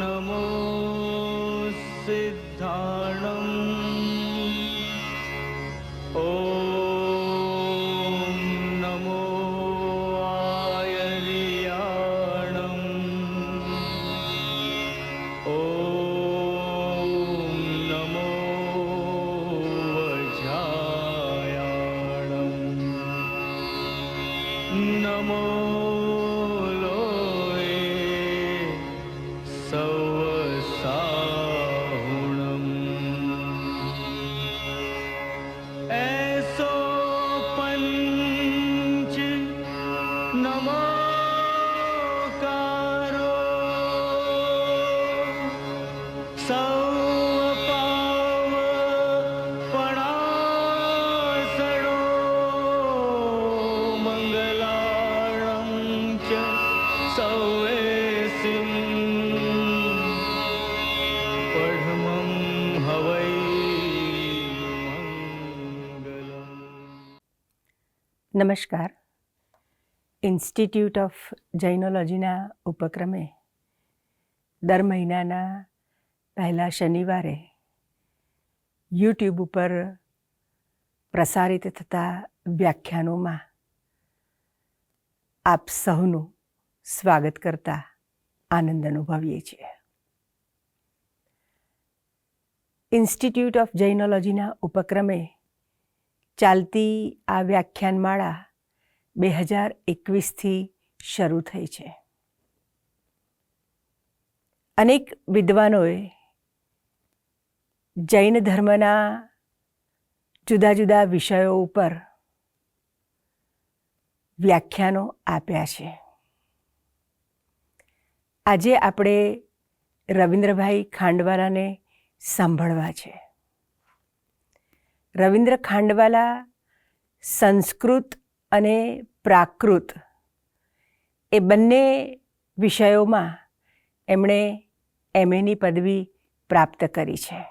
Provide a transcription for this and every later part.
नमो सिद्धाणम् नमो आयर्याणम् नमो वज्रायाणम् नमो નમસ્કાર. Institute of જૈનોલોજીના ઉપક્રમે દર મહિનાના પહેલા શનિવારે યુટ્યુબ ઉપર પ્રસારિત થતા વ્યાખ્યાનોમાં આપ સૌનું સ્વાગત કરતા આનંદ અનુભવીએ છીએ. ઇન્સ્ટિટ્યૂટ ઓફ જૈનોલોજીના ઉપક્રમે ચાલતી આ વ્યાખ્યાનમાળા 2021થી શરૂ થઈ છે. અનેક વિદ્વાનોએ જૈન ધર્મના જુદા જુદા વિષયો ઉપર વ્યાખ્યાનો આપ્યા છે. આજે આપણે રવિન્દ્રભાઈ ખાંડવાલાને સાંભળવા છે. રવિન્દ્ર ખાંડવાલા સંસ્કૃત અને પ્રાકૃત એ બંને વિષયોમાં એમણે MAની પદવી પ્રાપ્ત કરી છે.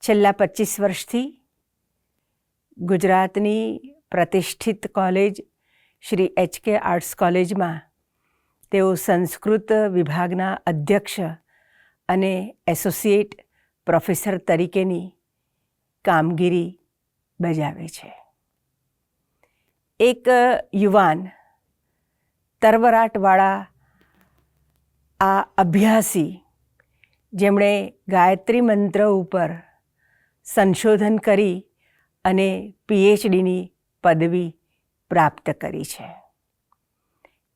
છેલ્લા 25 વર્ષથી ગુજરાતની પ્રતિષ્ઠિત કોલેજ શ્રી HK આર્ટ્સ કોલેજમાં તેઓ સંસ્કૃત વિભાગના અધ્યક્ષ અને એસોસિએટ પ્રોફેસર તરીકેની કામગીરી બજાવે છે. એક યુવાન તરવરાટવાળા આ અભ્યાસી જેમણે ગાયત્રી મંત્ર ઉપર સંશોધન કરી અને PhDની પદવી પ્રાપ્ત કરી છે.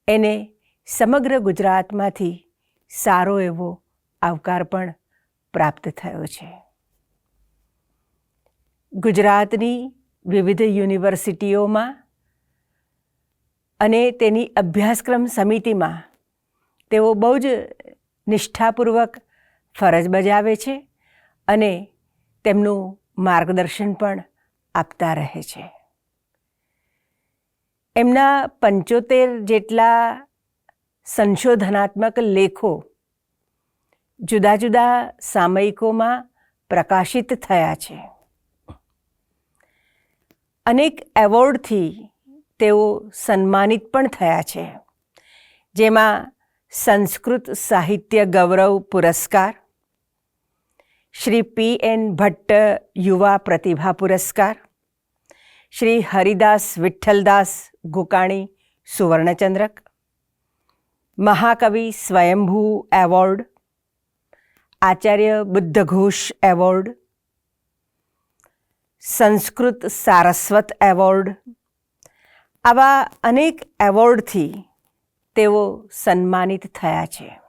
એને સમગ્ર ગુજરાતમાંથી સારો એવો આવકાર પણ પ્રાપ્ત થયો છે. ગુજરાતની વિવિધ યુનિવર્સિટીઓમાં અને તેની અભ્યાસક્રમ સમિતિમાં તેઓ બહુ જ નિષ્ઠાપૂર્વક ફરજ બજાવે છે અને તેમનું માર્ગદર્શન પણ આપતા રહે છે. એમના 75 જેટલા સંશોધનાત્મક લેખો જુદા જુદા સામયિકોમાં પ્રકાશિત થયા છે. અનેક એવોર્ડથી તેઓ સન્માનિત પણ થયા છે, જેમાં સંસ્કૃત સાહિત્ય ગૌરવ પુરસ્કાર, શ્રી PN ભટ્ટ યુવા પ્રતિભા પુરસ્કાર, શ્રી હરિદાસ વિઠ્ઠલદાસ ગુકાણી સુવર્ણચંદ્રક, મહાકવિ સ્વયંભૂ award, Acharya બુદ્ધઘોષ award, Sanskrit Saraswat award, આવા અનેક એવોર્ડથી તેઓ સન્માનિત થયા છે.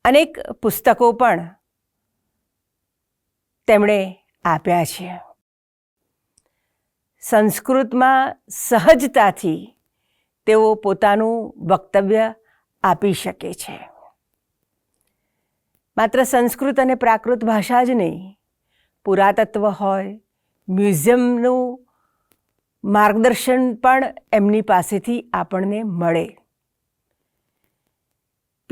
અનેક પુસ્તકો પણ તેમણે આપ્યા છે. સંસ્કૃતમાં સહજતાથી તેઓ પોતાનું વક્તવ્ય આપી શકે છે. માત્ર સંસ્કૃત અને પ્રાકૃત ભાષા જ નહીં, પુરાતત્વ હોય, મ્યુઝિયમનું માર્ગદર્શન પણ એમની પાસેથી આપણને મળે.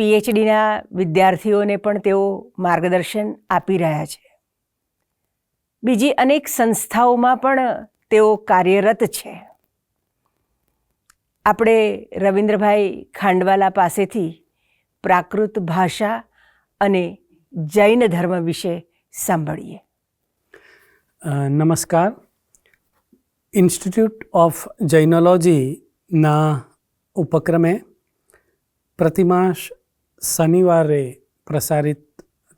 PhDના વિદ્યાર્થીઓને પણ તેઓ માર્ગદર્શન આપી રહ્યા છે. બીજી અનેક સંસ્થાઓમાં પણ તેઓ કાર્યરત છે. આપણે રવિન્દ્રભાઈ ખાંડવાલા પાસેથી પ્રાકૃત ભાષા અને જૈન ધર્મ વિશે સાંભળીએ. નમસ્કાર. ઇન્સ્ટિટ્યૂટ ઓફ જૈનોલોજીના ઉપક્રમે પ્રતિમાસ શનિવારે પ્રસારિત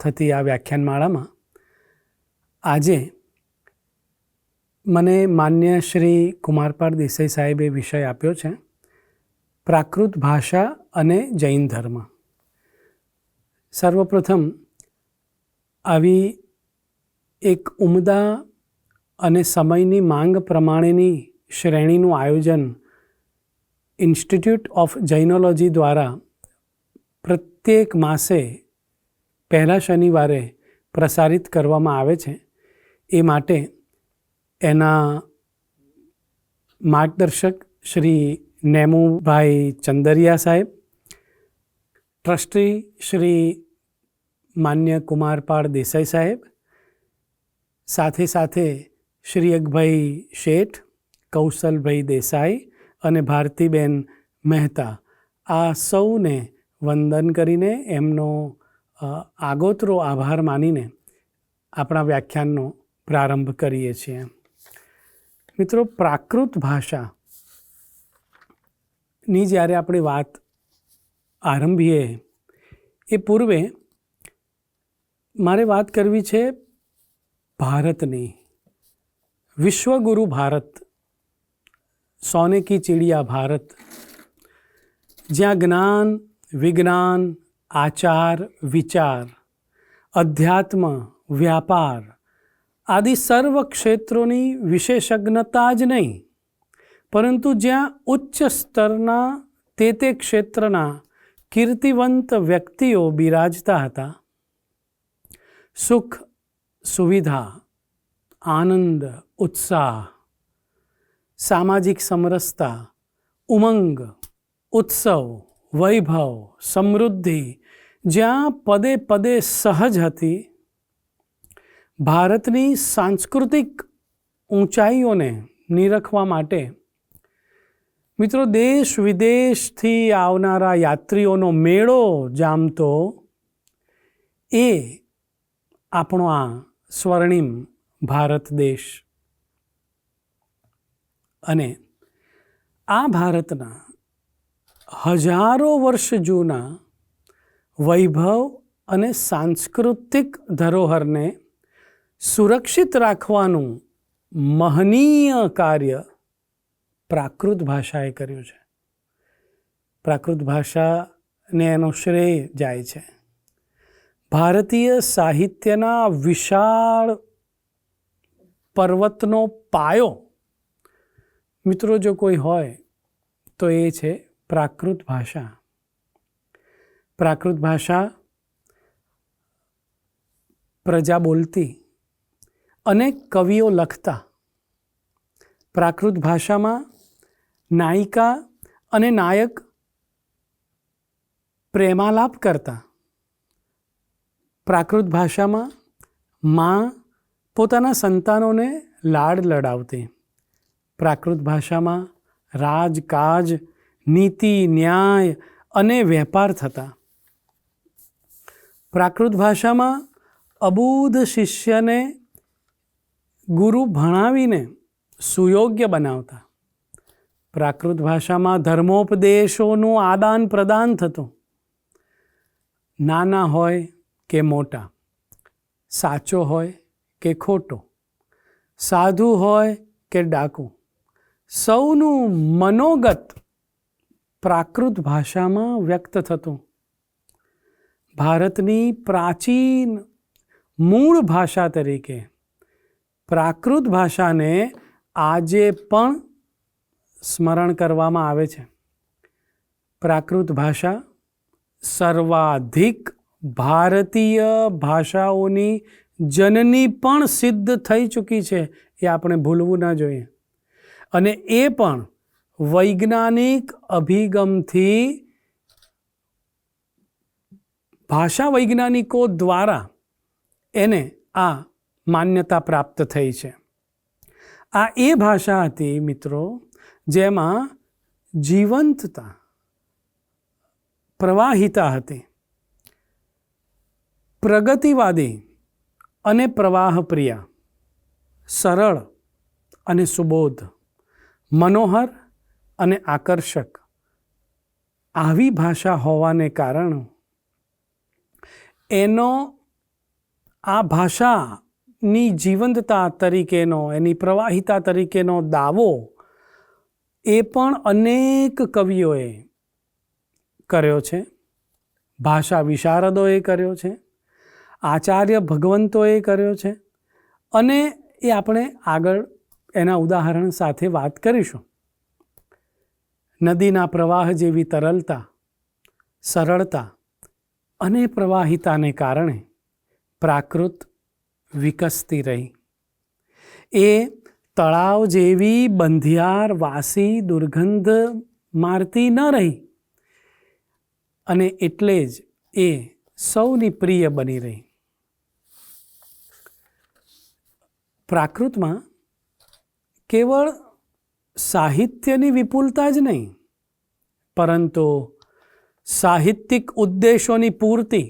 થતી આ વ્યાખ્યાનમાળામાં આજે મને માન્ય શ્રી કુમારપાળ દેસાઈ સાહેબે વિષય આપ્યો છે પ્રાકૃત ભાષા અને જૈન ધર્મ. સર્વપ્રથમ આવી એક ઉમદા અને સમયની માંગ પ્રમાણેની શ્રેણીનું આયોજન ઇન્સ્ટિટ્યૂટ ઓફ જૈનોલોજી દ્વારા પ્રત્યેક માસે પહેલા શનિવારે પ્રસારિત કરવામાં આવે છે. એ માટે એના માર્ગદર્શક શ્રી નેમુભાઈ ચંદરિયા સાહેબ, ટ્રસ્ટી શ્રી માન્ય કુમારપાળ દેસાઈ સાહેબ, સાથે સાથે શ્રી અકભાઈ શેઠ, કૌશલભાઈ દેસાઈ અને ભારતીબેન મહેતા, આ સૌને વંદન કરીને એમનો આગોતરો આભાર માનીને આપણા વ્યાખ્યાનનો પ્રારંભ કરીએ છીએ. મિત્રો, પ્રાકૃત ભાષાની જ્યારે આપણે વાત આરંભીએ એ પૂર્વે મારે વાત કરવી છે ભારતની. વિશ્વગુરુ ભારત, સોને કી ચિડિયા ભારત, જ્યાં જ્ઞાન, વિજ્ઞાન, આચાર, વિચાર, અધ્યાત્મ, વ્યાપાર આદિ સર્વ ક્ષેત્રોની વિશેષજ્ઞતા જ નહીં, પરંતુ જ્યાં ઉચ્ચ સ્તરના તે ક્ષેત્રના કીર્તિવંત વ્યક્તિઓ બિરાજતા હતા. સુખ, સુવિધા, આનંદ, ઉત્સાહ, સામાજિક સમરસતા, ઉમંગ, ઉત્સવ, વૈભવ, સમૃદ્ધિ જ્યાં પદે પદે સહજ હતી, ભારતની સાંસ્કૃતિક ઊંચાઈઓને નિરખવા માટે મિત્રો દેશ વિદેશથી આવનારા યાત્રીઓનો મેળો જામતો એ આપણો આ સ્વર્ણિમ ભારત દેશ. અને આ ભારતના હજારો વર્ષ જૂના વૈભવ અને સાંસ્કૃતિક ધરોહરને સુરક્ષિત રાખવાનું મહનીય કાર્ય પ્રાકૃત ભાષાએ કર્યું છે. પ્રાકૃત ભાષાને એનો શ્રેય જાય છે. ભારતીય સાહિત્યના વિશાળ પર્વતનો પાયો મિત્રો જો કોઈ હોય તો એ છે પ્રાકૃત ભાષા. પ્રાકૃત ભાષા પ્રજા બોલતી, અનેક કવિઓ લખતા. પ્રાકૃત ભાષામાં નાયિકા અને નાયક પ્રેમાલાપ કરતા. પ્રાકૃત ભાષામાં માં પોતાના સંતાનોને લાડ લડાવતી. પ્રાકૃત ભાષામાં રાજકાજ, નીતિ, ન્યાય અને વેપાર થતા. પ્રાકૃત ભાષામાં અબૂધ શિષ્યને ગુરુ ભણાવીને સુયોગ્ય બનાવતા. પ્રાકૃત ભાષામાં ધર્મોપદેશોનું આદાન પ્રદાન થતું. નાના હોય કે મોટા, સાચો હોય કે ખોટો, સાધુ હોય કે ડાકુ, સૌનું મનોગત પ્રાકૃત ભાષામાં વ્યક્ત થતું. ભારતની પ્રાચીન મૂળ ભાષા તરીકે પ્રાકૃત ભાષાને આજે પણ સ્મરણ કરવામાં આવે છે. પ્રાકૃત ભાષા સર્વાધિક ભારતીય ભાષાઓની જનની પણ સિદ્ધ થઈ ચૂકી છે, એ આપણે ભૂલવું ના જોઈએ. અને એ પણ વૈજ્ઞાનિક અભિગમથી ભાષા વૈજ્ઞાનિકો દ્વારા એને આ માન્યતા પ્રાપ્ત થઈ છે. આ એ ભાષા હતી મિત્રો જેમાં જીવંતતા, પ્રવાહિતા હતી. પ્રગતિવાદી અને પ્રવાહપ્રિયા, સરળ અને સુબોધ, મનોહર અને આકર્ષક, આવી ભાષા હોવાને કારણે એનો આ ભાષાની જીવંતતા તરીકેનો, એની પ્રવાહિતા તરીકેનો દાવો એ પણ અનેક કવિઓએ કર્યો છે, ભાષા વિશારદોએ કર્યો છે, આચાર્ય ભગવંતોએ કર્યો છે, અને એ આપણે આગળ એના ઉદાહરણ સાથે વાત કરીશું. નદીના પ્રવાહ જેવી તરલતા, સરળતા અને પ્રવાહિતાને કારણે પ્રાકૃત વિકસતી રહી. એ તળાવ જેવી બંધિયાર, વાસી, દુર્ગંધ મારતી ન રહી, અને એટલે જ એ સૌની પ્રિય બની રહી. પ્રાકૃતમાં કેવળ સાહિત્યની વિપુલતા જ નહીં, પરંતુ સાહિત્યિક ઉદ્દેશોની પૂર્તિ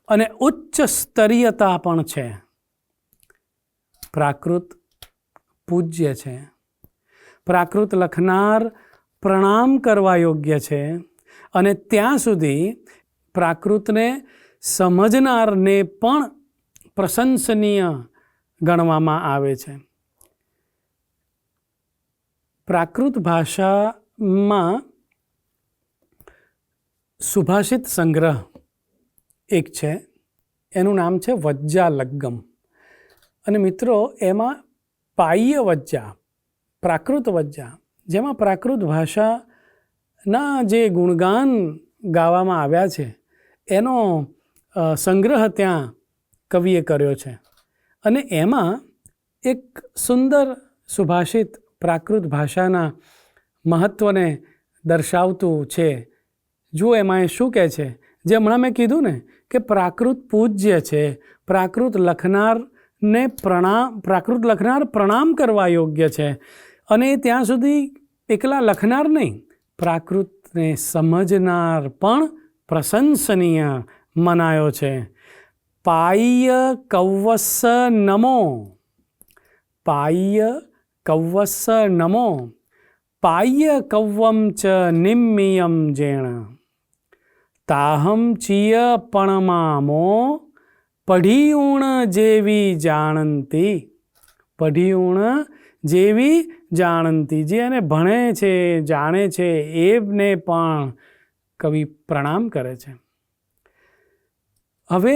અને ઉચ્ચ સ્તરીયતા પણ છે. પ્રાકૃત પૂજ્ય છે. પ્રાકૃત લખનાર પ્રણામ કરવા યોગ્ય છે, અને ત્યાં સુધી પ્રાકૃતને સમજનારને પણ પ્રશંસનીય ગણવામાં આવે છે. પ્રાકૃત ભાષામાં સુભાષિત સંગ્રહ એક છે, એનું નામ છે વજ્જા લગ્ગમ. અને મિત્રો, એમાં પાય્ય વજ્જા, પ્રાકૃત વજ્જા, જેમાં પ્રાકૃત ભાષાના જે ગુણગાન ગાવામાં આવ્યા છે એનો સંગ્રહ ત્યાં કવિએ કર્યો છે. અને એમાં એક સુંદર સુભાષિત પ્રાકૃત ભાષાના મહત્ત્વને દર્શાવતું છે. જુઓ એમાં એ શું કહે છે, જે હમણાં મેં કીધું ને કે પ્રાકૃત પૂજ્ય છે, પ્રાકૃત લખનાર પ્રણામ કરવા યોગ્ય છે, અને ત્યાં સુધી એકલા લખનાર નહીં, પ્રાકૃતને સમજનાર પણ પ્રશંસનીય મનાયો છે. પાય્ય કૌવસ નમો, પાય્ય કૌવસ નમો, પાય્ય કૌવમ ચ નિમ્મિયમ જેણ, તાહમ ચિય પણમામો, પઢીઉણ જેવી જાણંતી. પઢીઉણ જેવી જાણંતી, જે એને ભણે છે, જાણે છે, એને પણ કવિ પ્રણામ કરે છે. હવે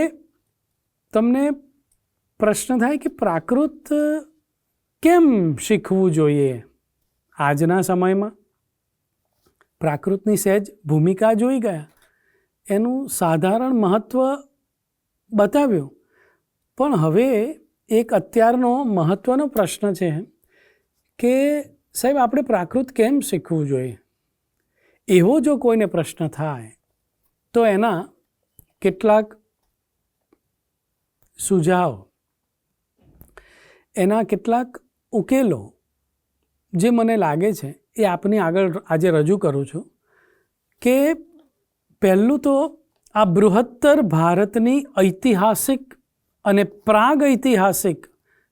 તમને પ્રશ્ન થાય કે પ્રાકૃત કેમ શીખવું જોઈએ આજના સમયમાં? પ્રાકૃતની સહેજ ભૂમિકા જોઈ ગયા, એનું સાધારણ મહત્ત્વ બતાવ્યું, પણ હવે એક અત્યારનો મહત્ત્વનો પ્રશ્ન છે કે સાહેબ, આપણે પ્રાકૃત કેમ શીખવું જોઈએ? એવો જો કોઈને પ્રશ્ન થાય તો એના કેટલાક સુઝાવ, એના કેટલાક ઉકેલો જે મને લાગે છે એ આપની આગળ આજે રજૂ કરું છું. કે પહેલું તો આ બૃહત્તર ભારતની ઐતિહાસિક અને પ્રાગ ઐતિહાસિક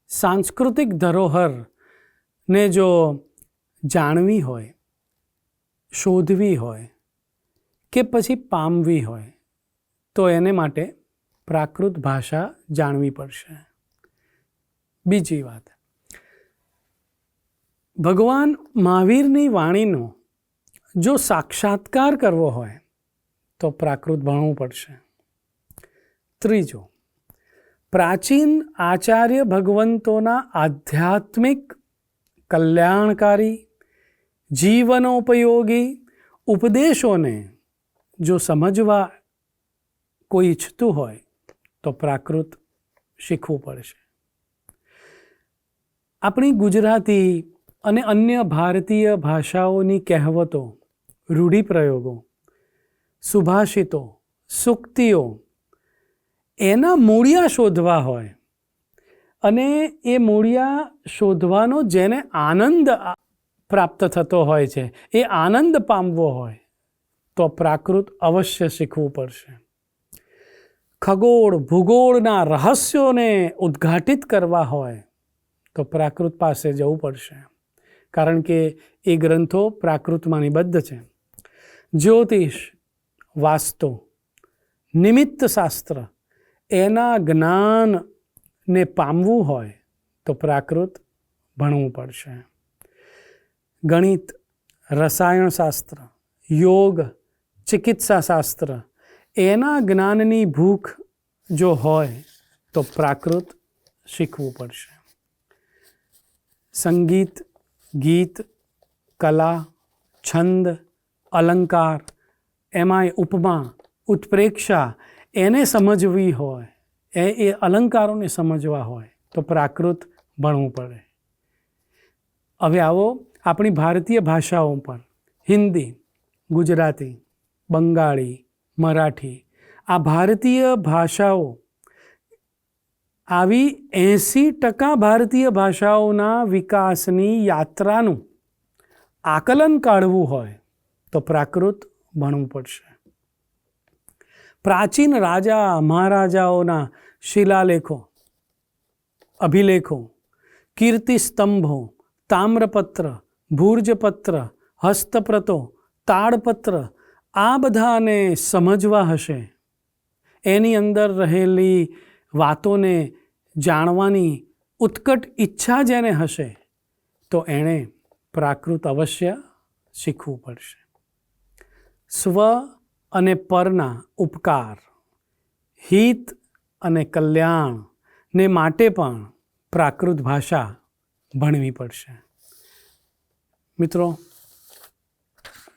સાંસ્કૃતિક ધરોહરને જો જાણવી હોય, શોધવી હોય કે પછી પામવી હોય તો એને માટે પ્રાકૃત ભાષા જાણવી પડશે. બીજી વાત, ભગવાન મહાવીરની વાણીનો જો સાક્ષાત્કાર કરવો હોય તો પ્રાકૃત ભણવું પડશે. ત્રીજો, પ્રાચીન આચાર્ય ભગવંતોના આધ્યાત્મિક, કલ્યાણકારી, જીવનોપયોગી ઉપદેશોને જો સમજવા કોઈ ઈચ્છતું હોય તો પ્રાકૃત શીખવું પડશે. આપણી ગુજરાતી અને અન્ય ભારતીય ભાષાઓની કહેવતો, રૂઢિપ્રયોગો, સુભાષિતો, સૂક્તિઓ, એના મૂળિયા શોધવા હોય, અને એ મૂળિયા શોધવાનો જેને આનંદ પ્રાપ્ત થતો હોય છે, એ આનંદ પામવો હોય તો પ્રાકૃત અવશ્ય શીખવું પડશે. ખગોળ ભૂગોળના રહસ્યોને ઉદ્ઘાટિત કરવા હોય તો પ્રાકૃત પાસે જવું પડશે, કારણ કે એ ગ્રંથો પ્રાકૃતમાં નિબદ્ધ છે. જ્યોતિષ, વાસ્તુ, નિમિત્ત શાસ્ત્ર એના જ્ઞાનને પામવું હોય તો પ્રાકૃત ભણવું પડશે. ગણિત, રસાયણશાસ્ત્ર, યોગ, ચિકિત્સા શાસ્ત્ર એના જ્ઞાનની ભૂખ જો હોય તો પ્રાકૃત શીખવું પડશે. સંગીત, ગીત, કલા, છંદ, અલંકાર એમાંય ઉપમા, ઉત્પ્રેક્ષા એને સમજવી હોય, એ અલંકારોને સમજવા હોય તો પ્રાકૃત ભણવું પડે. હવે આવો આપણી ભારતીય ભાષાઓ પર, હિન્દી, ગુજરાતી, બંગાળી, મરાઠી, આ ભારતીય ભાષાઓ, આવી 80% ભારતીય ભાષાઓના વિકાસની યાત્રાનું આકલન કાઢવું હોય તો પ્રાકૃત ભણવું પડશે. પ્રાચીન રાજા મહારાજાઓના શિલાલેખો, અભિલેખો, કીર્તિસ્તંભો, તામ્રપત્ર, ભૂર્જપત્ર, હસ્તપ્રતો, તાડપત્ર આ બધાને સમજવા હશે, એની અંદર રહેલી વાતોને જાણવાની ઉત્કટ ઈચ્છા જેને હશે તો એણે પ્રાકૃત અવશ્ય શીખવું પડશે. સ્વ અને પરના ઉપકાર, હિત અને કલ્યાણને માટે પણ પ્રાકૃત ભાષા ભણવી પડશે. મિત્રો,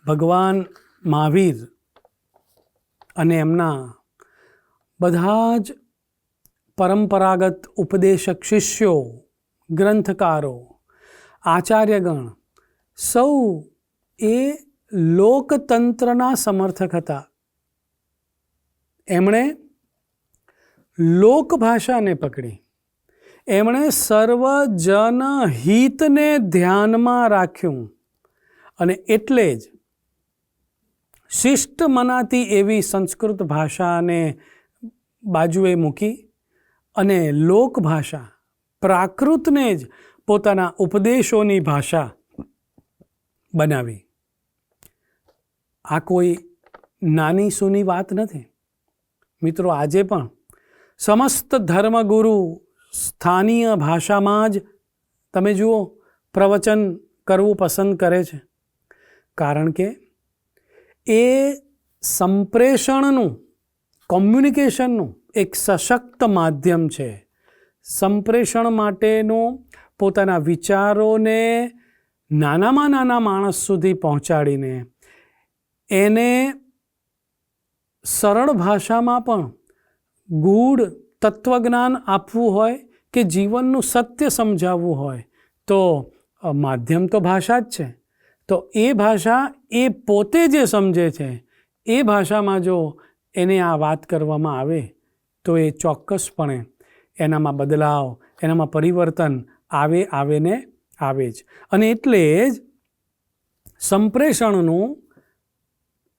ભગવાન મહાવીર અને એમના બધા જ પરંપરાગત ઉપદેશક શિષ્યો, ગ્રંથકારો, આચાર્યગણ સૌ એ લોકતંત્રના સમર્થક હતા. એમણે લોકભાષાને પકડી, એમણે સર્વજનહિતને ધ્યાનમાં રાખ્યું અને એટલે જ શિષ્ટ મનાતી એવી સંસ્કૃત ભાષાને બાજુએ મૂકી અને લોકભાષા પ્રાકૃતને જ પોતાના ઉપદેશોની ભાષા બનાવી. આ કોઈ નાની સૂની વાત નથી. મિત્રો, આજે પણ સમસ્ત ધર્મગુરુ સ્થાનીય ભાષામાં જ તમે જુઓ પ્રવચન કરવું પસંદ કરે છે, કારણ કે એ સંપ્રેષણનું, કોમ્યુનિકેશનનું એક સશક્ત માધ્યમ છે. સંપ્રેષણ માટેનો પોતાના વિચારોને નાનામાં નાના માણસ સુધી પહોંચાડીને એને સરળ ભાષામાં પણ ગૂઢ તત્વજ્ઞાન આપવું હોય કે જીવનનું સત્ય સમજાવવું હોય તો માધ્યમ તો ભાષા જ છે. તો એ ભાષા એ પોતે જે સમજે છે એ ભાષામાં જો એને આ વાત કરવામાં આવે તો એ ચોક્કસપણે એનામાં બદલાવ, એનામાં પરિવર્તન આવે ને આવે જ. અને એટલે જ સંપ્રેષણનું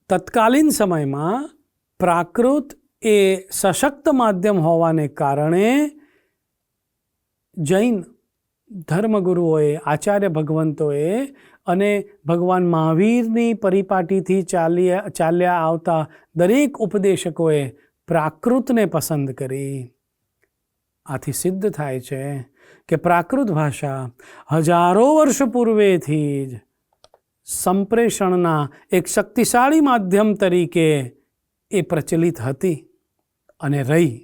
તત્કાલીન સમયમાં પ્રાકૃત એ સશક્ત માધ્યમ હોવાને કારણે જૈન ધર્મગુરુઓએ, આચાર્ય ભગવંતોએ અને ભગવાન મહાવીરની પરિપાટીથી ચાલ્યા આવતા દરેક ઉપદેશકોએ પ્રાકૃતને પસંદ કરી. આથી સિદ્ધ થાય છે કે પ્રાકૃત ભાષા હજારો વર્ષ પૂર્વેથી જ સંપ્રેષણના એક શક્તિશાળી માધ્યમ તરીકે એ પ્રચલિત હતી અને રહી.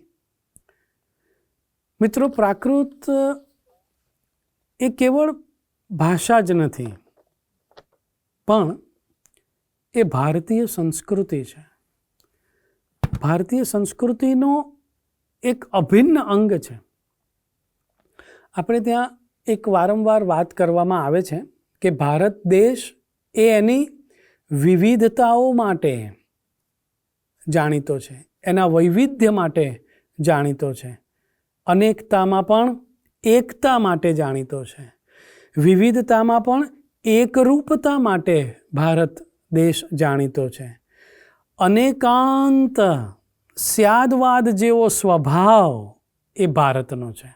મિત્રો, પ્રાકૃત એ કેવળ ભાષા જ નથી, પણ એ ભારતીય સંસ્કૃતિ છે. ભારતીય સંસ્કૃતિનો એક અભિન્ન અંગ છે. આપણે ત્યાં એક વારંવાર વાત કરવામાં આવે છે કે ભારત દેશ એ એની વિવિધતાઓ માટે જાણીતો છે, એના વૈવિધ્ય માટે જાણીતો છે, અનેકતામાં પણ એકતા માટે જાણીતો છે, વિવિધતામાં પણ એકરૂપતા માટે ભારત દેશ જાણીતો છે. અનેકાંત સ્યાદવાદ જેવો સ્વભાવ એ ભારતનો છે.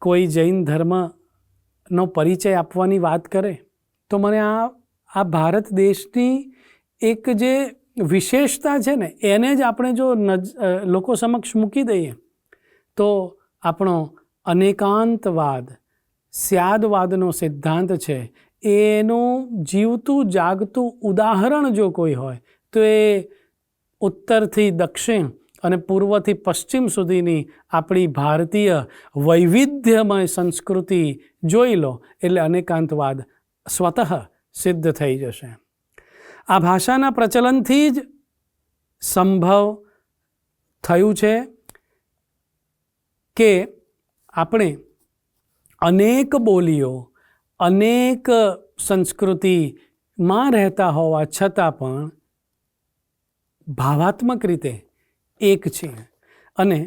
કોઈ જૈન ધર્મનો પરિચય આપવાની વાત કરે તો મને આ ભારત દેશની એક જે વિશેષતા છે ને એને જ આપણે જો લોકો સમક્ષ મૂકી દઈએ તો આપણો અનેકાંતવાદ સ્યાદવાદનો સિદ્ધાંત છે એનું જીવતું જાગતું ઉદાહરણ જો કોઈ હોય તો એ ઉત્તરથી દક્ષિણ અને પૂર્વથી પશ્ચિમ સુધીની આપણી ભારતીય વૈવિધ્યમય સંસ્કૃતિ જોઈ લો એટલે અનેકાંતવાદ સ્વતઃ સિદ્ધ થઈ જશે. આ ભાષાના પ્રચલનથી જ સંભવ થયું છે કે આપણે અનેક બોલીઓ અનેક સંસ્કૃતિમાં રહેતા હોવા છતાં પણ ભાવાત્મક રીતે એક છે અને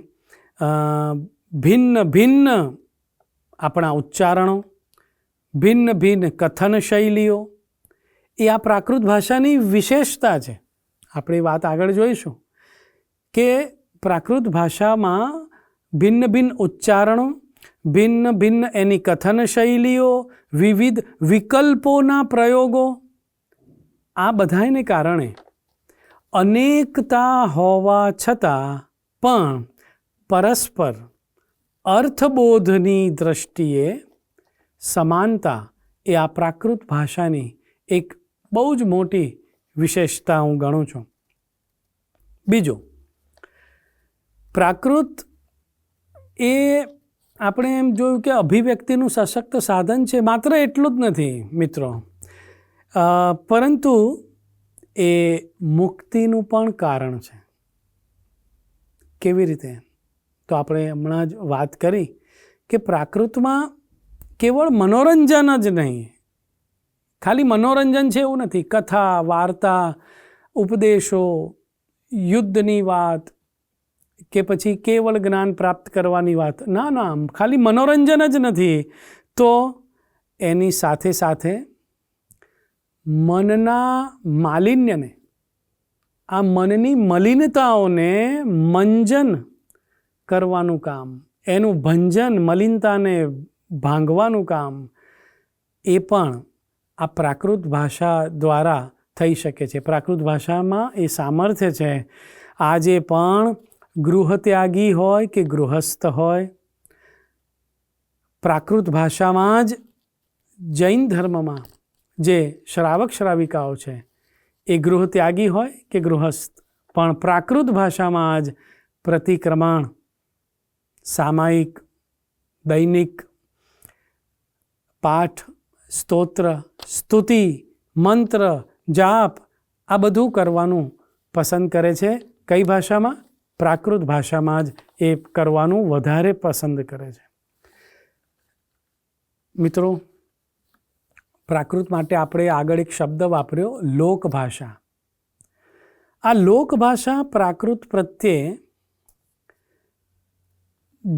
ભિન્ન ભિન્ન આપણા ઉચ્ચારણો, ભિન્ન ભિન્ન કથન શૈલીઓ એ આ પ્રાકૃત ભાષાની વિશેષતા છે. આપણે વાત આગળ જોઈશું કે પ્રાકૃત ભાષામાં ભિન્ન ભિન્ન ઉચ્ચારણો, ભિન્ન ભિન્ન એની કથન શૈલીઓ, વિવિધ વિકલ્પોના પ્રયોગો, આ બધાને કારણે અનેકતા હોવા છતાં પણ પરસ્પર અર્થબોધની દૃષ્ટિએ સમાનતા એ આ પ્રાકૃત ભાષાની એક બહુ જ મોટી વિશેષતા હું ગણું છું. બીજું, પ્રાકૃત એ આપણે એમ જોયું કે અભિવ્યક્તિનું સશક્ત સાધન છે. માત્ર એટલું જ નથી મિત્રો, પરંતુ એ મુક્તિનું પણ કારણ છે. કેવી રીતે? તો આપણે હમણાં જ વાત કરી કે પ્રાકૃતમાં કેવળ મનોરંજન જ નહીં, ખાલી મનોરંજન છે એવું નથી. કથા, વાર્તા, ઉપદેશો, યુદ્ધની વાત કે પછી કેવળ જ્ઞાન પ્રાપ્ત કરવાની વાત, ના, ખાલી મનોરંજન જ નથી. તો એની સાથે સાથે મનના માલિન્યને, આ મનની મલિનતાઓને મંજન કરવાનું કામ, એનું ભંજન, મલિનતાને ભાંગવાનું કામ એ પણ આ પ્રાકૃત ભાષા દ્વારા થઈ શકે છે. પ્રાકૃત ભાષામાં એ સામર્થ્ય છે. આજે પણ ગૃહત્યાગી હોય કે ગૃહસ્થ હોય, પ્રાકૃત ભાષામાં જ જૈન ધર્મમાં જે શ્રાવક શ્રાવિકાઓ છે એ ગૃહત્યાગી હોય કે ગૃહસ્થ, પણ પ્રાકૃત ભાષામાં જ પ્રતિક્રમણ, સામાયિક, દૈનિક પાઠ, સ્તોત્ર, સ્તુતિ, મંત્ર, જાપ આ બધું કરવાનું પસંદ કરે છે. કઈ ભાષામાં? પ્રાકૃત ભાષામાં જ એ કરવાનું વધારે પસંદ કરે છે. મિત્રો, પ્રાકૃત માટે આપણે આગળ એક શબ્દ વાપર્યો, લોકભાષા. આ લોકભાષા પ્રાકૃત પ્રત્યે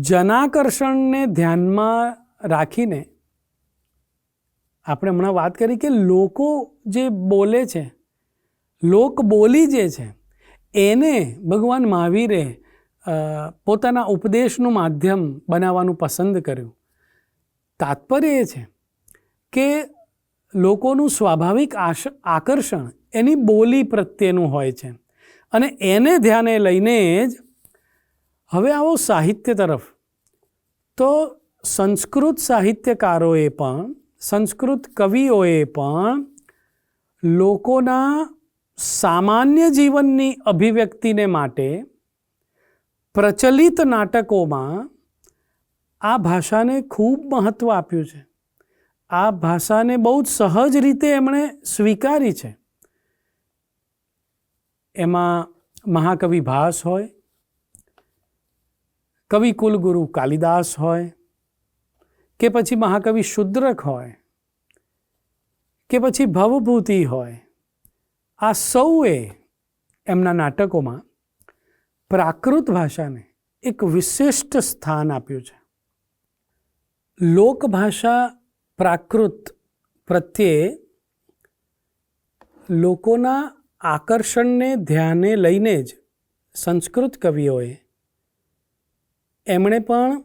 જનાકર્ષણને ધ્યાનમાં રાખીને આપણે હમણાં વાત કરી કે લોકો જે બોલે છે, લોકબોલી જે છે એને ભગવાન મહાવીરે પોતાના ઉપદેશનું માધ્યમ બનાવવાનું પસંદ કર્યું. તાત્પર્ય એ છે કે લોકોનું સ્વાભાવિક આકર્ષણ એની બોલી પ્રત્યેનું હોય છે અને એને ધ્યાને લઈને જ હવે આવો સાહિત્ય તરફ. તો સંસ્કૃત સાહિત્યકારોએ પણ, સંસ્કૃત કવિઓએ પણ લોકોના સામાન્ય જીવનની અભિવ્યક્તિને માટે પ્રચલિત નાટકોમાં આ ભાષાને ખૂબ મહત્ત્વ આપ્યું છે. આ ભાષાને બહુ જ સહજ રીતે એમણે સ્વીકારી છે. એમાં મહાકવિ ભાસ હોય, કવિ કુલગુરુ કાલિદાસ હોય, કે પછી મહાકવિ શુદ્રક હોય, કે પછી ભવભૂતિ હોય, આ સૌએ એમના નાટકોમાં પ્રાકૃત ભાષાને એક વિશિષ્ટ સ્થાન આપ્યું છે. લોકભાષા પ્રાકૃત પ્રત્યે લોકોના આકર્ષણને ધ્યાને લઈને જ સંસ્કૃત કવિઓએ એમણે પણ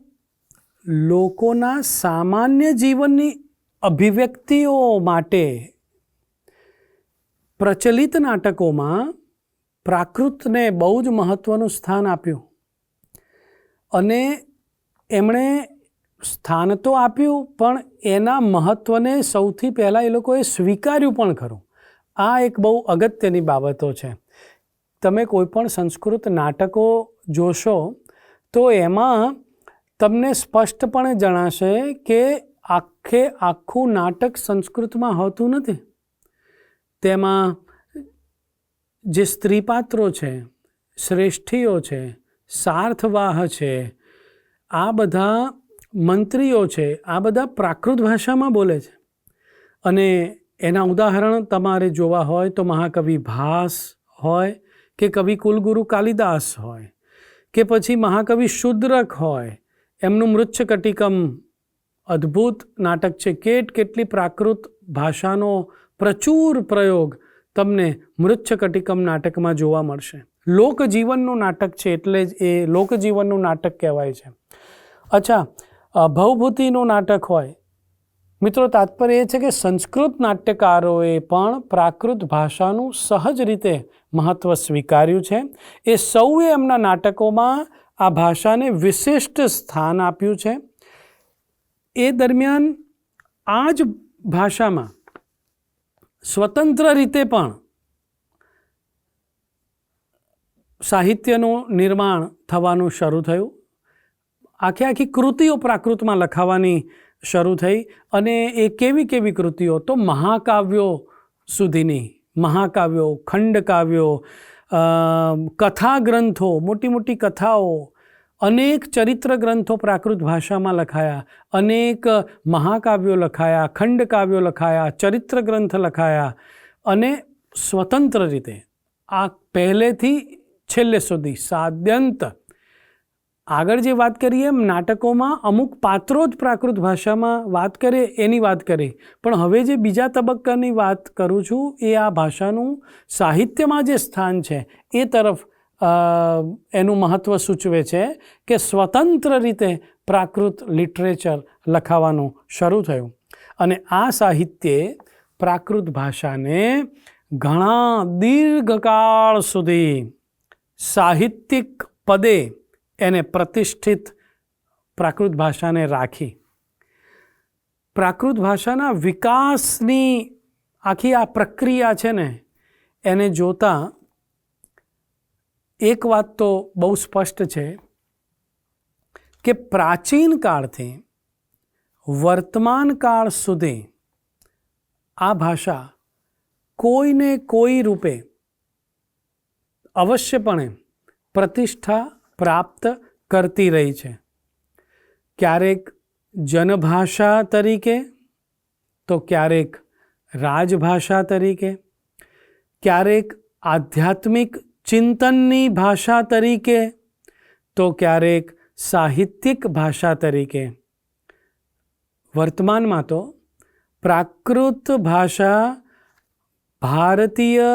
લોકોના સામાન્ય જીવનની અભિવ્યક્તિઓ માટે પ્રચલિત નાટકોમાં પ્રાકૃતને બહુ જ મહત્ત્વનું સ્થાન આપ્યું. અને એમણે સ્થાન તો આપ્યું, પણ એના મહત્ત્વને સૌથી પહેલાં એ લોકોએ સ્વીકાર્યું પણ ખરું. આ એક બહુ અગત્યની બાબતો છે. તમે કોઈ પણ સંસ્કૃત નાટકો જોશો તો એમાં તમને સ્પષ્ટપણે જણાશે કે આખું નાટક સંસ્કૃતમાં હોતું નથી. તેમાં જે સ્ત્રી પાત્રો છે, શ્રેષ્ઠીઓ છે, સાર્થવાહ છે, આ બધા મંત્રીઓ છે, આ બધા પ્રાકૃત ભાષામાં બોલે છે. અને એના ઉદાહરણ તમારે જોવા હોય તો મહાકવિ ભાસ હોય કે કવિ કુલગુરુ કાલિદાસ હોય કે પછી મહાકવિ શુદ્રક હોય, એમનું મૃચ્છકટિકમ અદ્ભુત નાટક છે. કેટલી પ્રાકૃત ભાષાનો પ્રચુર પ્રયોગ તમને મૃચ્છકટિકમ નાટકમાં જોવા મળશે. લોકજીવનનું નાટક છે એટલે જ એ લોકજીવનનું નાટક કહેવાય છે. અચ્છા, ભવભૂતિનું નાટક હોય. મિત્રો, તાત્પર્ય એ છે કે સંસ્કૃત નાટ્યકારોએ પણ પ્રાકૃત ભાષાનું સહજ રીતે મહત્ત્વ સ્વીકાર્યું છે. એ સૌએ એમના નાટકોમાં આ ભાષાને વિશિષ્ટ સ્થાન આપ્યું છે. એ દરમિયાન આ જ ભાષામાં સ્વતંત્ર રીતે પણ સાહિત્યનું નિર્માણ થવાનું શરૂ થયું. આખી કૃતિઓ પ્રાકૃતમાં લખાવાની શરૂ થઈ. અને એ કેવી કૃતિઓ? તો મહાકાવ્યો સુધીની, મહાકાવ્યો, ખંડકાવ્યો, કથા ગ્રંથો, મોટી કથાઓ, અનેક ચરિત્ર ગ્રંથો પ્રાકૃત ભાષામાં લખાયા, અનેક મહાકાવ્યો લખાયા, ખંડકાવ્યો લખાયા, ચરિત્ર ગ્રંથ લખાયા. અને સ્વતંત્ર રીતે આ પહેલેથી છેલ્લે સુધી સાદ્યંત આગળ જે વાત કરીએ એમ નાટકોમાં અમુક પાત્રો જ પ્રાકૃત ભાષામાં વાત કરે એની વાત કરી. પણ હવે જે બીજા તબક્કાની વાત કરું છું એ આ ભાષાનું સાહિત્યમાં જે સ્થાન છે એ તરફ એનું મહત્ત્વ સૂચવે છે કે સ્વતંત્ર રીતે પ્રાકૃત લિટરેચર લખાવાનું શરૂ થયું. અને આ સાહિત્યે પ્રાકૃત ભાષાને ઘણા દીર્ઘકાળ સુધી સાહિત્યિક પદે એને પ્રતિષ્ઠિત પ્રાકૃત ભાષાને રાખી. પ્રાકૃત ભાષાના વિકાસની આખી આ પ્રક્રિયા છે ને, એને જોતાં એક વાત તો બહુ સ્પષ્ટ છે કે પ્રાચીન કાળથી વર્તમાન કાળ સુધી આ ભાષા કોઈને કોઈ રૂપે અવશ્યપણે પ્રતિષ્ઠા પ્રાપ્ત કરતી રહી છે. ક્યારેક જનભાષા તરીકે, તો ક્યારેક રાજભાષા તરીકે, ક્યારેક આધ્યાત્મિક ચિંતનની ભાષા તરીકે, તો ક્યારેક સાહિત્યિક ભાષા તરીકે. વર્તમાનમાં તો પ્રાકૃત ભાષા ભારતીય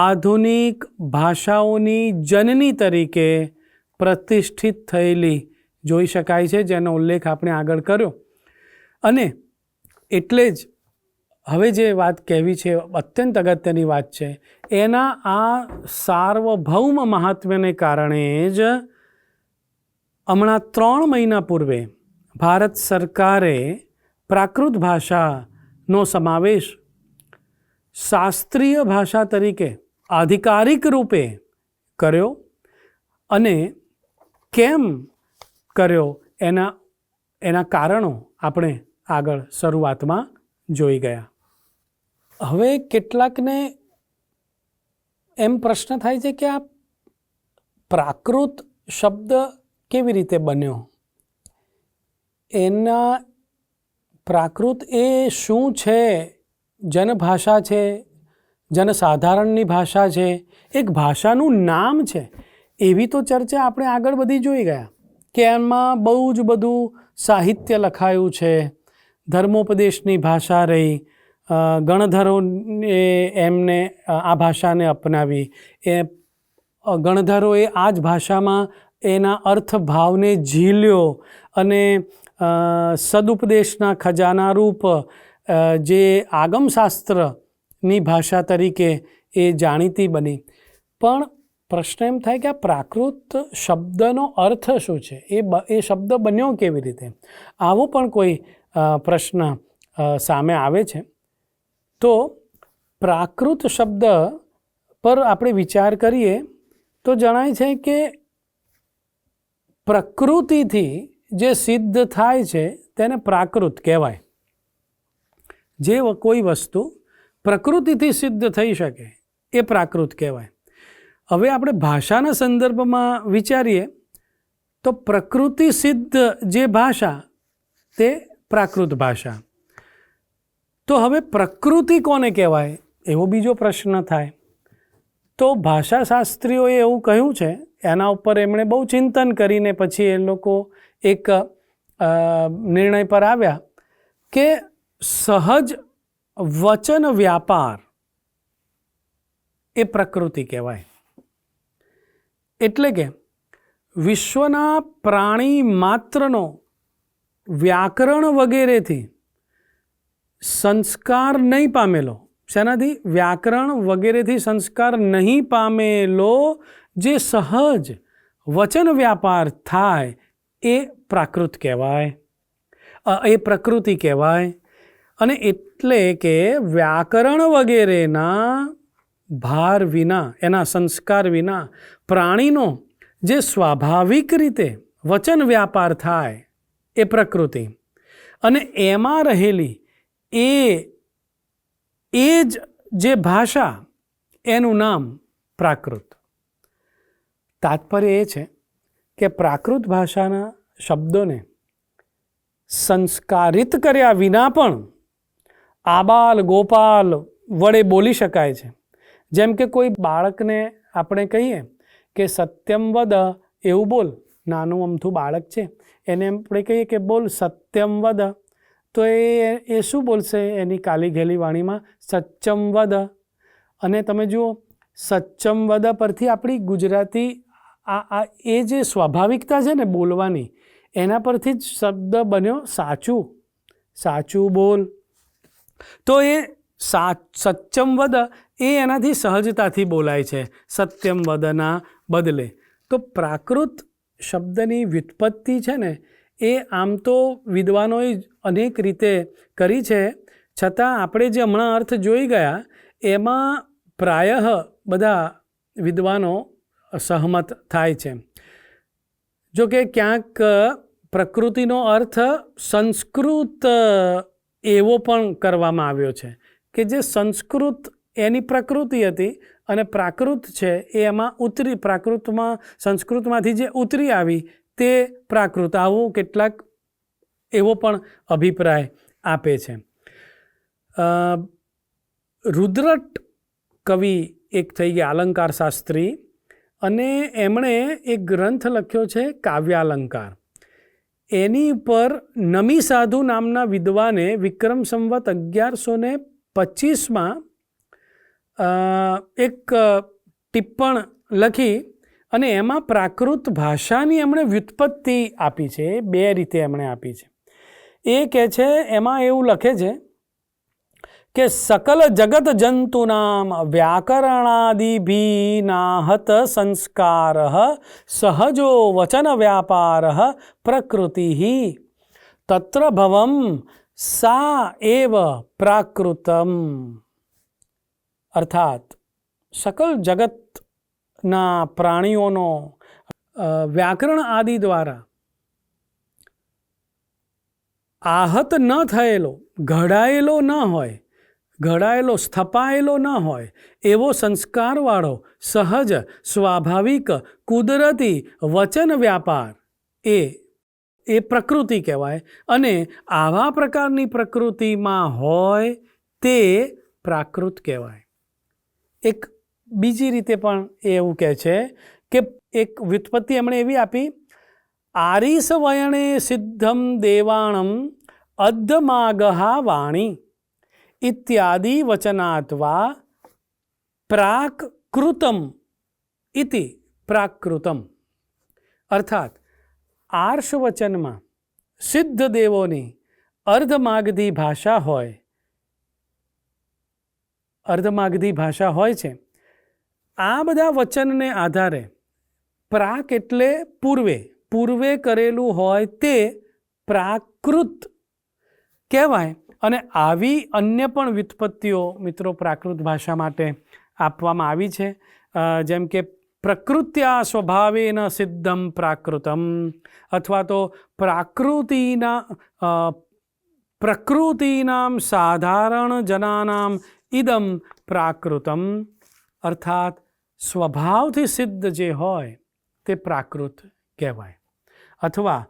આધુનિક ભાષાઓની જનની તરીકે પ્રતિષ્ઠિત થયેલી જોઈ શકાય છે, જેનો ઉલ્લેખ આપણે આગળ કર્યો. અને એટલે જ હવે જે વાત કહેવી છે અત્યંત અગત્યની વાત છે. એના આ સાર્વભૌમ મહાત્મ્યને કારણે જ હમણાં 3 મહિના પૂર્વે ભારત સરકારે પ્રાકૃત ભાષાનો સમાવેશ શાસ્ત્રીય ભાષા તરીકે આધિકારિક રૂપે કર્યો. અને કેમ કર્યો એના કારણો આપણે આગળ શરૂઆતમાં જોઈ ગયા. હવે કેટલાકને એમ પ્રશ્ન થાય છે કે આ પ્રાકૃત શબ્દ કેવી રીતે બન્યો? એના પ્રાકૃત એ શું છે? જનભાષા છે, જનસાધારણની ભાષા છે, એક ભાષાનું નામ છે, એવી તો ચર્ચા આપણે આગળ બધી જોઈ ગયા કે એમાં બહુ જ બધું સાહિત્ય લખાયું છે. ધર્મોપદેશની ભાષા રહી, ગણધરો એમને આ ભાષાને અપનાવી, એ ગણધરોએ આ જ ભાષામાં એના અર્થભાવને ઝીલ્યો અને સદુપદેશના ખજાના રૂપ જે આગમશાસ્ત્રની ભાષા તરીકે એ જાણીતી બની. પણ પ્રશ્ન એમ થાય કે આ પ્રાકૃત શબ્દનો અર્થ શું છે, એ શબ્દ બન્યો કેવી રીતે? આવો પણ કોઈ પ્રશ્ન સામે આવે છે. તો પ્રાકૃત શબ્દ પર આપણે વિચાર કરીએ તો જણાય છે કે પ્રકૃતિથી જે સિદ્ધ થાય છે તેને પ્રાકૃત કહેવાય. જે કોઈ વસ્તુ પ્રકૃતિથી સિદ્ધ થઈ શકે એ પ્રાકૃત કહેવાય. હવે આપણે ભાષાના સંદર્ભમાં વિચારીએ તો પ્રકૃતિ સિદ્ધ જે ભાષા તે પ્રાકૃત ભાષા. તો હવે પ્રકૃતિ કોને કહેવાય એવો બીજો પ્રશ્ન થાય. તો ભાષાશાસ્ત્રીઓએ એવું કહ્યું છે, એના ઉપર એમણે બહુ ચિંતન કરીને પછી એ લોકો એક નિર્ણય પર આવ્યા કે સહજ વચન વ્યાપાર એ પ્રકૃતિ કહેવાય. એટલે કે વિશ્વના પ્રાણી માત્રનો વ્યાકરણ વગેરેથી સંસ્કાર નહીં પામેલો, શેનાથી? વ્યાકરણ વગેરેથી સંસ્કાર નહીં પામેલો જે સહજ વચન વ્યાપાર થાય એ પ્રાકૃત કહેવાય, એ પ્રકૃતિ કહેવાય. અને એટલે કે વ્યાકરણ વગેરેના ભાર વિના, એના સંસ્કાર વિના પ્રાણીનો જે સ્વાભાવિક રીતે વચન વ્યાપાર થાય એ પ્રકૃતિ, અને એમાં રહેલી એ જ જે ભાષા એનું નામ પ્રાકૃત. તાત્પર્ય એ છે કે પ્રાકૃત ભાષાના શબ્દોને સંસ્કારિત કર્યા વિના પણ આબાલ ગોપાલ વડે બોલી શકાય છે. જેમ કે કોઈ બાળકને આપણે કહીએ કે સત્યમ વદ, એવું બોલ. નાનું અમથું બાળક છે, એને આપણે કહીએ કે બોલ સત્યમ વદ, તો એ શું બોલશે? એની કાલી ઘેલી વાણીમાં સચ્ચમ વદ. અને તમે જુઓ, સચ્ચમ વદ પરથી આપણી ગુજરાતી એ જે સ્વાભાવિકતા છે ને બોલવાની, એના પરથી જ શબ્દ બન્યો સાચું. સાચું બોલ. તો એ સચ્ચમ વદ એ એનાથી સહજતાથી બોલાય છે, સત્યમ વદના બદલે. તો પ્રાકૃત શબ્દની વ્યુત્પત્તિ છે ને એ આમ તો વિદ્વાનોએ અનેક રીતે કરી છે, છતાં આપણે જે હમણાં અર્થ જોઈ ગયા એમાં પ્રાયઃ બધા વિદ્વાનો સહમત થાય છે. જો કે ક્યાંક પ્રકૃતિનો અર્થ સંસ્કૃત એવો પણ કરવામાં આવ્યો છે કે જે સંસ્કૃત એની પ્રકૃતિ હતી અને પ્રાકૃત છે એ એમાં ઉતરી, પ્રાકૃતમાં સંસ્કૃતમાંથી જે ઉતરી આવી તે પ્રાકૃત. આવો કેટલાક એવો પણ અભિપ્રાય આપે છે. રુદ્રટ કવિ એક થઈ ગયા અલંકાર શાસ્ત્રી, અને એમણે એક ગ્રંથ લખ્યો છે કાવ્યાલંકાર. એની ઉપર નમી સાધુ નામના વિદ્વાને વિક્રમ સંવત 1125માં એક ટિપ્પણ લખી અને એમાં પ્રાકૃત ભાષાની એમણે વ્યુત્પત્તિ આપી છે. બે રીતે એમણે આપી છે. એ કહે છે, એમાં એવું લખે છે કે સકલ જગત જંતુનામ વ્યાકરણાદિભીનાહત સંસ્કાર સહજો વચન વ્યાપાર પ્રકૃતિ તત્ર ભવમ સા એવ પ્રાકૃતમ. અર્થાત સકલ જગતના પ્રાણીઓનો વ્યાકરણ આદિ દ્વારા આહત ન થયેલો, ઘડાયેલો ન હોય, ઘડાયેલો સ્થપાયેલો ન હોય એવો સંસ્કારવાળો સહજ સ્વાભાવિક કુદરતી વચન વ્યાપાર એ પ્રકૃતિ કહેવાય. અને આવા પ્રકારની પ્રકૃતિમાં હોય તે પ્રાકૃત કહેવાય. એક બીજી રીતે પણ એવું કહે છે કે એક વ્યુત્પત્તિ એમણે એવી આપી, આરીસ વયણે સિદ્ધમ દેવાણમ અદ્ધમાગહા વાણી. इत्यादि वचनात्वा प्राकृतम इति प्राकृतम अर्थात आर्ष वचનમાં સિદ્ધ દેવોની અર્ધમાગધી ભાષા હોય છે. આ બધા વચનને આધારે પ્રાક એટલે પૂર્વે કરેલું હોય તે પ્રાકૃત કહેવાય. અને આવી અન્ય પણ વ્યુત્પત્તિઓ મિત્રો પ્રાકૃત ભાષા માટે આપવામાં આવી છે. જેમ કે પ્રકૃત્યા સ્વભાવેન સિદ્ધમ પ્રાકૃતમ, અથવા તો પ્રકૃતિનામ સાધારણ જનાનામ ઇદમ પ્રાકૃતમ, અર્થાત સ્વભાવથી સિદ્ધ જે હોય તે પ્રાકૃત કહેવાય. અથવા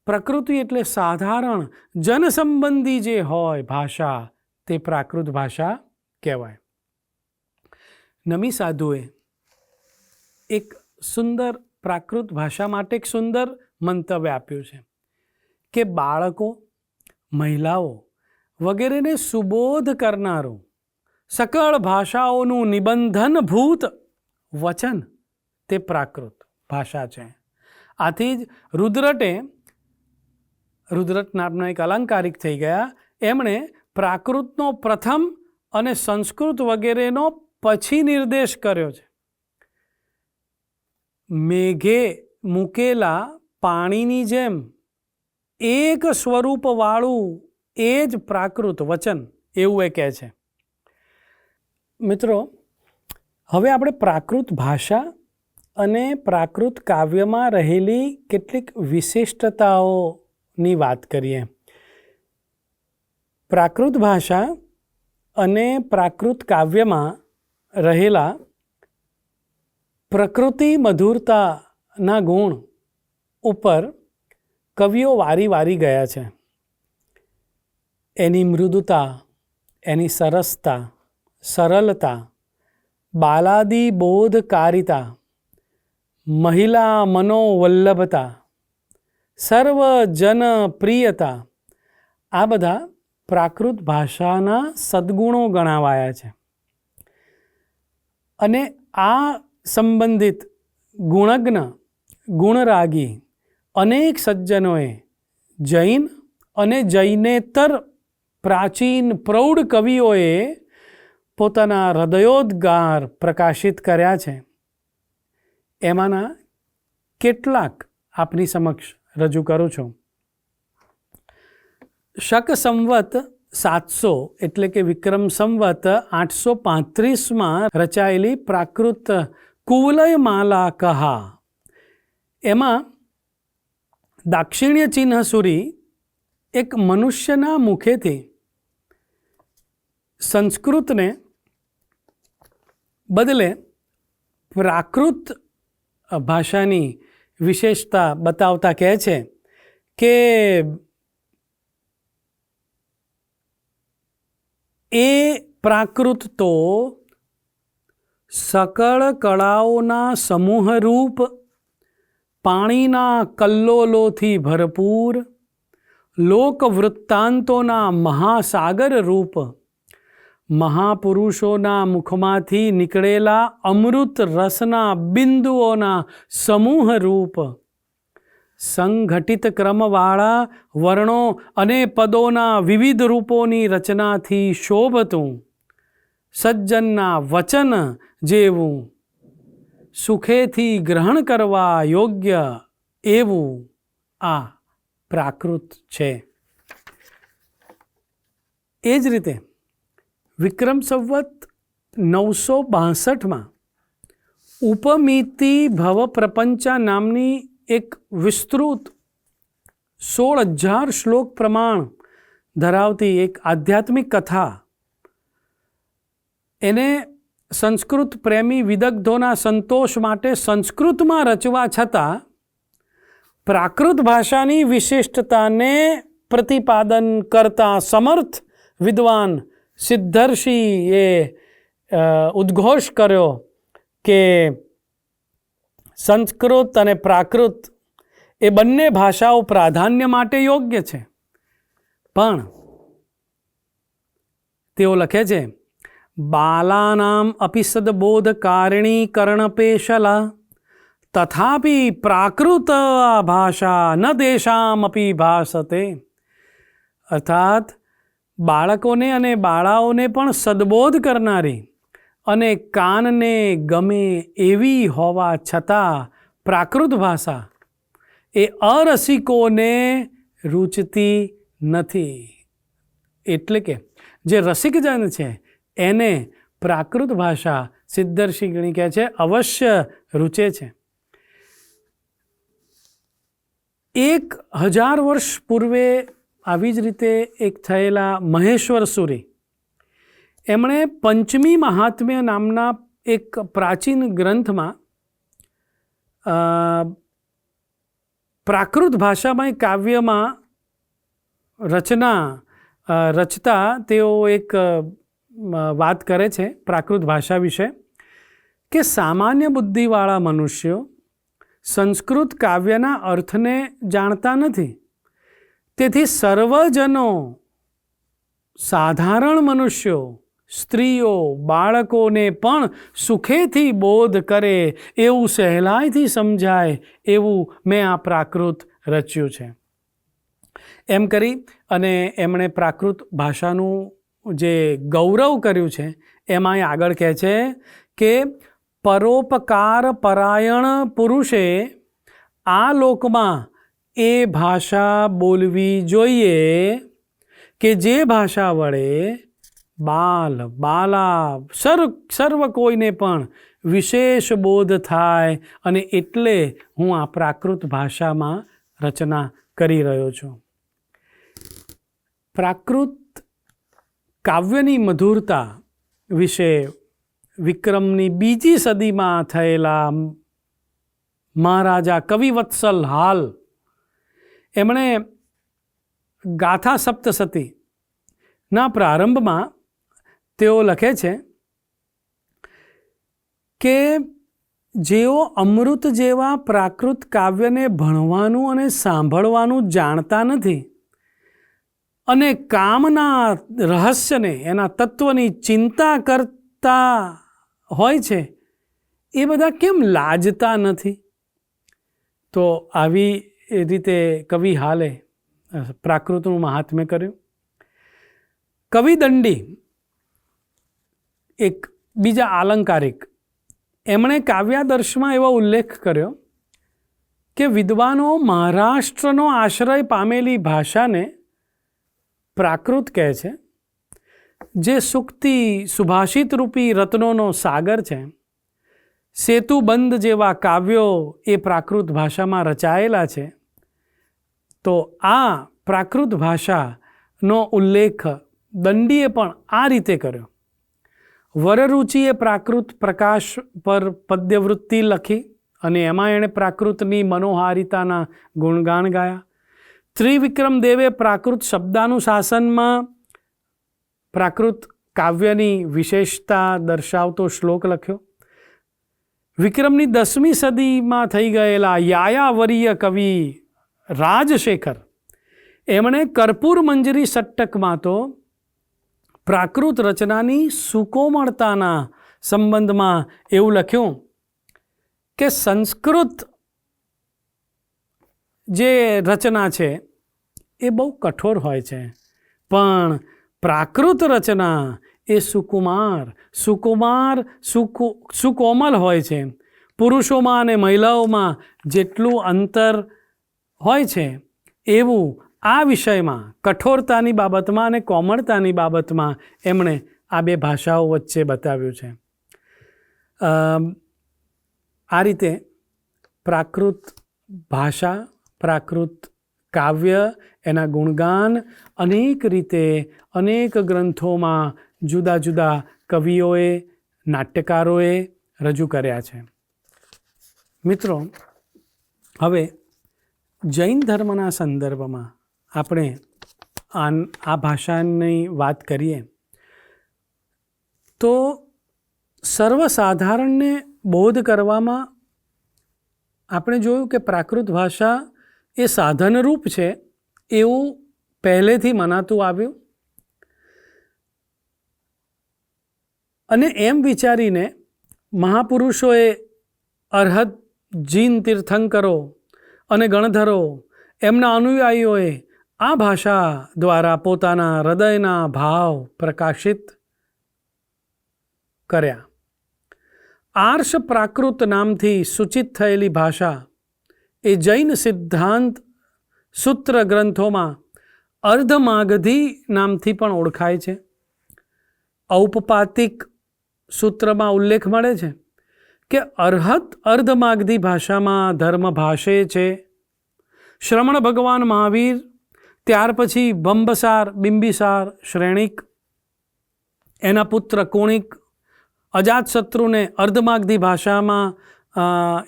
પ્રકૃતિ એટલે સાધારણ જનસંબંધી જે હોય ભાષા તે પ્રાકૃત ભાષા કહેવાય. નમી સાધુએ એક સુંદર પ્રાકૃત ભાષા માટે એક સુંદર મંતવ્ય આપ્યું છે કે બાળકો, મહિલાઓ વગેરેને સુબોધ કરનારું સકળ ભાષાઓનું નિબંધનભૂત વચન તે પ્રાકૃત ભાષા છે. આથી જ રુદ્રટ નામના એક અલંકારિક થઈ ગયા. એમણે પ્રાકૃતનો પ્રથમ અને સંસ્કૃત વગેરેનો પછી નિર્દેશ કર્યો છે. મેઘે મૂકેલા પાણીની જેમ એક સ્વરૂપવાળું એ જ પ્રાકૃત વચન, એવું એ કહે છે. મિત્રો, હવે આપણે પ્રાકૃત ભાષા અને પ્રાકૃત કાવ્યમાં રહેલી કેટલીક વિશિષ્ટતાઓની વાત કરીએ. પ્રાકૃત ભાષા અને પ્રાકૃત કાવ્યમાં રહેલા પ્રકૃતિ મધુરતાના ગુણ ઉપર કવિઓ વારી ગયા છે. એની મૃદુતા, એની સરસતા, સરળતા, બાલાદી બોધકારિતા, મહિલા મનોવલ્લભતા, સર્વજન પ્રિયતા, આ બધા પ્રાકૃત ભાષાના સદ્ગુણો ગણાવાયા છે. અને આ સંબંધિત ગુણજ્ઞ, ગુણરાગી અનેક સજ્જનોએ જૈન અને જૈનેતર પ્રાચીન પ્રૌઢ કવિઓએ પોતાના હૃદયોદ્ગાર પ્રકાશિત કર્યા છે. એમાંના કેટલાક આપની સમક્ષ રજૂ કરું છું. શક સંવત 700 એટલે કે વિક્રમ સંવત 835માં રચાયેલી પ્રાકૃત કુવલય માલા કહા, એમાં દાક્ષિણ્ય ચિહ્ન સુરી એક મનુષ્યના મુખેથી સંસ્કૃતને બદલે પ્રાકૃત ભાષાની વિશેષતા બતાવતા કહે છે કે એ પ્રાકૃત તો સકળ કળાઓના સમૂહરૂપ, પાણીના કલ્લોલોથી ભરપૂર, લોકવૃત્તાંતોના મહાસાગર રૂપ, મહાપુરુષોના મુખમાંથી નીકળેલા અમૃત રસના બિંદુઓના સમૂહ રૂપ, સંઘટિત ક્રમવાળા વર્ણો અને પદોના વિવિધ રૂપોની રચનાથી શોભતું, સજ્જનના વચન જેવું, સુખેથી ગ્રહણ કરવા યોગ્ય એવું આ પ્રાકૃત છે. એ જ રીતે વિક્રમ સંવત 962માં ઉપમિતિ ભવ પ્રપંચા નામની એક વિસ્તૃત 16,000 શ્લોક પ્રમાણ ધરાવતી એક આધ્યાત્મિક કથા, એને સંસ્કૃત પ્રેમી વિદગ્ધોના સંતોષ માટે સંસ્કૃતમાં રચવા છતાં પ્રાકૃત ભાષાની વિશિષ્ટતાને પ્રતિપાદન કરતા સમર્થ વિદ્વાન સિદ્ધર્ષિએ ઉદ્ઘોષ કર્યો કે સંસ્કૃત અને પ્રાકૃત એ બંને ભાષાઓ પ્રાધાન્ય માટે યોગ્ય છે, પણ તેઓ લખે છે, બાલાનામ અપી સદબોધકારિણી કર્ણપેશલા તથાપી પ્રાકૃત ભાષા ન દેશામ અપી ભાષતે. અર્થાત બાળકોને અને બાળાઓને પણ સદબોધ કરનારી અને કાનને ગમે એવી હોવા છતાં પ્રાકૃત ભાષા એ અરસિકોને રૂચતી નથી. એટલે કે જે રસિકજન છે એને પ્રાકૃત ભાષા સિદ્ધર્ષિ ગણી કહે છે અવશ્ય રૂચે છે. 1000 વર્ષ પૂર્વે આવી જ રીતે એક થયેલા મહેશ્વર સુરી એમણે પંચમી મહાત્મ્ય નામના એક પ્રાચીન ગ્રંથમાં પ્રાકૃત ભાષામાં કાવ્યમાં રચતા તેઓ એક વાત કરે છે પ્રાકૃત ભાષા વિશે કે સામાન્ય બુદ્ધિવાળા મનુષ્યો સંસ્કૃત કાવ્યના અર્થને જાણતા નથી. તેથી સર્વજનો સાધારણ મનુષ્યો સ્ત્રીઓ બાળકોને પણ સુખેથી બોધ કરે એવું સહેલાઈથી સમજાય એવું મેં આ પ્રાકૃત રચ્યું છે. એમ કરી અને એમણે પ્રાકૃત ભાષાનું જે ગૌરવ કર્યું છે એમાં આગળ કહે છે કે પરોપકાર પરાયણ પુરુષે આ લોકમાં એ ભાષા બોલવી જોઈએ કે જે ભાષા વડે બાલ બાલા સર્વ કોઈને પણ વિશેષ બોધ થાય અને એટલે હું આ પ્રાકૃત ભાષામાં રચના કરી રહ્યો છું. પ્રાકૃત કાવ્યની મધુરતા વિશે વિક્રમની બીજી સદીમાં થયેલા મહારાજા કવિવત્સલ હાલ એમણે ગાથા સપ્તસતીના પ્રારંભમાં તેઓ લખે છે કે જેઓ અમૃત જેવા પ્રાકૃત કાવ્યને ભણવાનું અને સાંભળવાનું જાણતા નથી અને કામના રહસ્યને એના તત્વની ચિંતા કરતા હોય છે એ બધા કેમ લાજતા નથી. તો આવી રીતે કવિ હાલે પ્રાકૃતનું મહાત્મ્ય કર્યું. કવિદંડી એક બીજા આલંકારિક એમણે કાવ્યાદર્શમાં એવો ઉલ્લેખ કર્યો કે વિદ્વાનો મહારાષ્ટ્રનો આશ્રય પામેલી ભાષાને પ્રાકૃત કહે છે, જે સૂક્તિ સુભાષિત રૂપી રત્નોનો સાગર છે. સેતુબંધ જેવા કાવ્યો એ પ્રાકૃત ભાષામાં રચાયેલા છે. તો આ પ્રાકૃત ભાષાનો ઉલ્લેખ દંડીએ પણ આ રીતે કર્યો. વરરુચિએ પ્રાકૃત પ્રકાશ પર પદ્યવૃત્તિ લખી અને એમાં એણે પ્રાકૃતની મનોહારિતાના ગુણગાન ગાયા. ત્રિવિક્રમ દેવે પ્રાકૃત શબ્દાનુશાસનમાં પ્રાકૃત કાવ્યની વિશેષતા દર્શાવતો શ્લોક લખ્યો. વિક્રમની 10મી સદીમાં થઈ ગયેલા યાયાવરીય કવિ રાજશેખર એમણે કર્પૂર મંજરી સટ્ટકમાં તો પ્રાકૃત રચનાની સુકોમળતાના સંબંધમાં એવું લખ્યું કે સંસ્કૃત જે રચના છે એ બહુ કઠોર હોય છે, પણ પ્રાકૃત રચના એ સુકોમલ હોય છે. પુરુષોમાં અને મહિલાઓમાં જેટલું અંતર હોય છે એવું આ વિષયમાં કઠોરતાની બાબતમાં અને કોમળતાની બાબતમાં એમણે આ બે ભાષાઓ વચ્ચે બતાવ્યું છે. આ રીતે પ્રાકૃત ભાષા પ્રાકૃત કાવ્ય એના ગુણગાન અનેક રીતે અનેક ગ્રંથોમાં જુદા જુદા કવિઓએ નાટ્યકારોએ રજૂ કર્યા છે. મિત્રો, હવે જૈન ધર્મના સંદર્ભમાં આપણે આ ભાષાની વાત કરીએ તો સર્વસાધારણને બોધ કરવામાં આપણે જોયું કે પ્રાકૃત ભાષા એ સાધનરૂપ છે એવું પહેલેથી મનાતું આવ્યું. અને એમ વિચારીને મહાપુરુષોએ અરહત જીન તીર્થંકરો અને ગણધરો એમના અનુયાયીઓએ આ ભાષા દ્વારા પોતાના હૃદયના ભાવ પ્રકાશિત કર્યા. આર્ષ પ્રાકૃત નામથી સૂચિત થયેલી ભાષા એ જૈન સિદ્ધાંત સૂત્ર ગ્રંથોમાં અર્ધમાગધી નામથી પણ ઓળખાય છે. ઔપપાતિક સૂત્રમાં ઉલ્લેખ મળે છે કે અર્હત અર્ધમાગધી ભાષામાં ધર્મ ભાષે છે. શ્રમણ ભગવાન મહાવીર, ત્યાર પછી બિંબિસાર, શ્રેણિક, એના પુત્ર કુણિક, અજાતશત્રુને અર્ધમાગધી ભાષામાં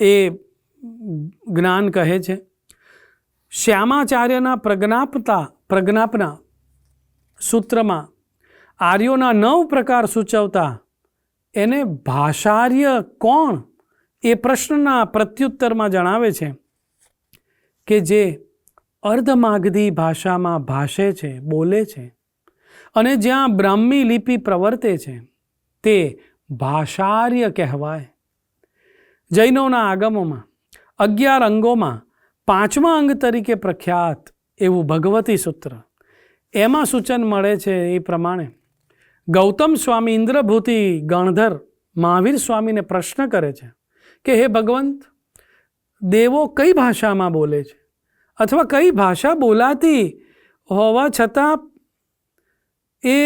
એ જ્ઞાન કહે છે. શ્યામાચાર્યના પ્રજ્ઞાપના સૂત્રમાં આર્યોના 9 પ્રકાર સૂચવતા એને ભાષાર્ય કોણ એ પ્રશ્નના પ્રત્યુત્તરમાં જણાવે છે કે જે અર્ધમાગધી ભાષામાં ભાષે છે, બોલે છે અને જ્યાં બ્રાહ્મી લિપિ પ્રવર્તે છે તે ભાષાર્ય કહેવાય. જૈનોના આગમોમાં 11 અંગોમાં 5મા અંગ તરીકે પ્રખ્યાત એવું ભગવતી સૂત્ર, એમાં સૂચન મળે છે એ પ્રમાણે ગૌતમ સ્વામી ઇન્દ્રભૂતિ ગણધર મહાવીર સ્વામીને પ્રશ્ન કરે છે કે હે ભગવંત, દેવો કઈ ભાષામાં બોલે છે અથવા કઈ ભાષા બોલાતી હોવા છતાં એ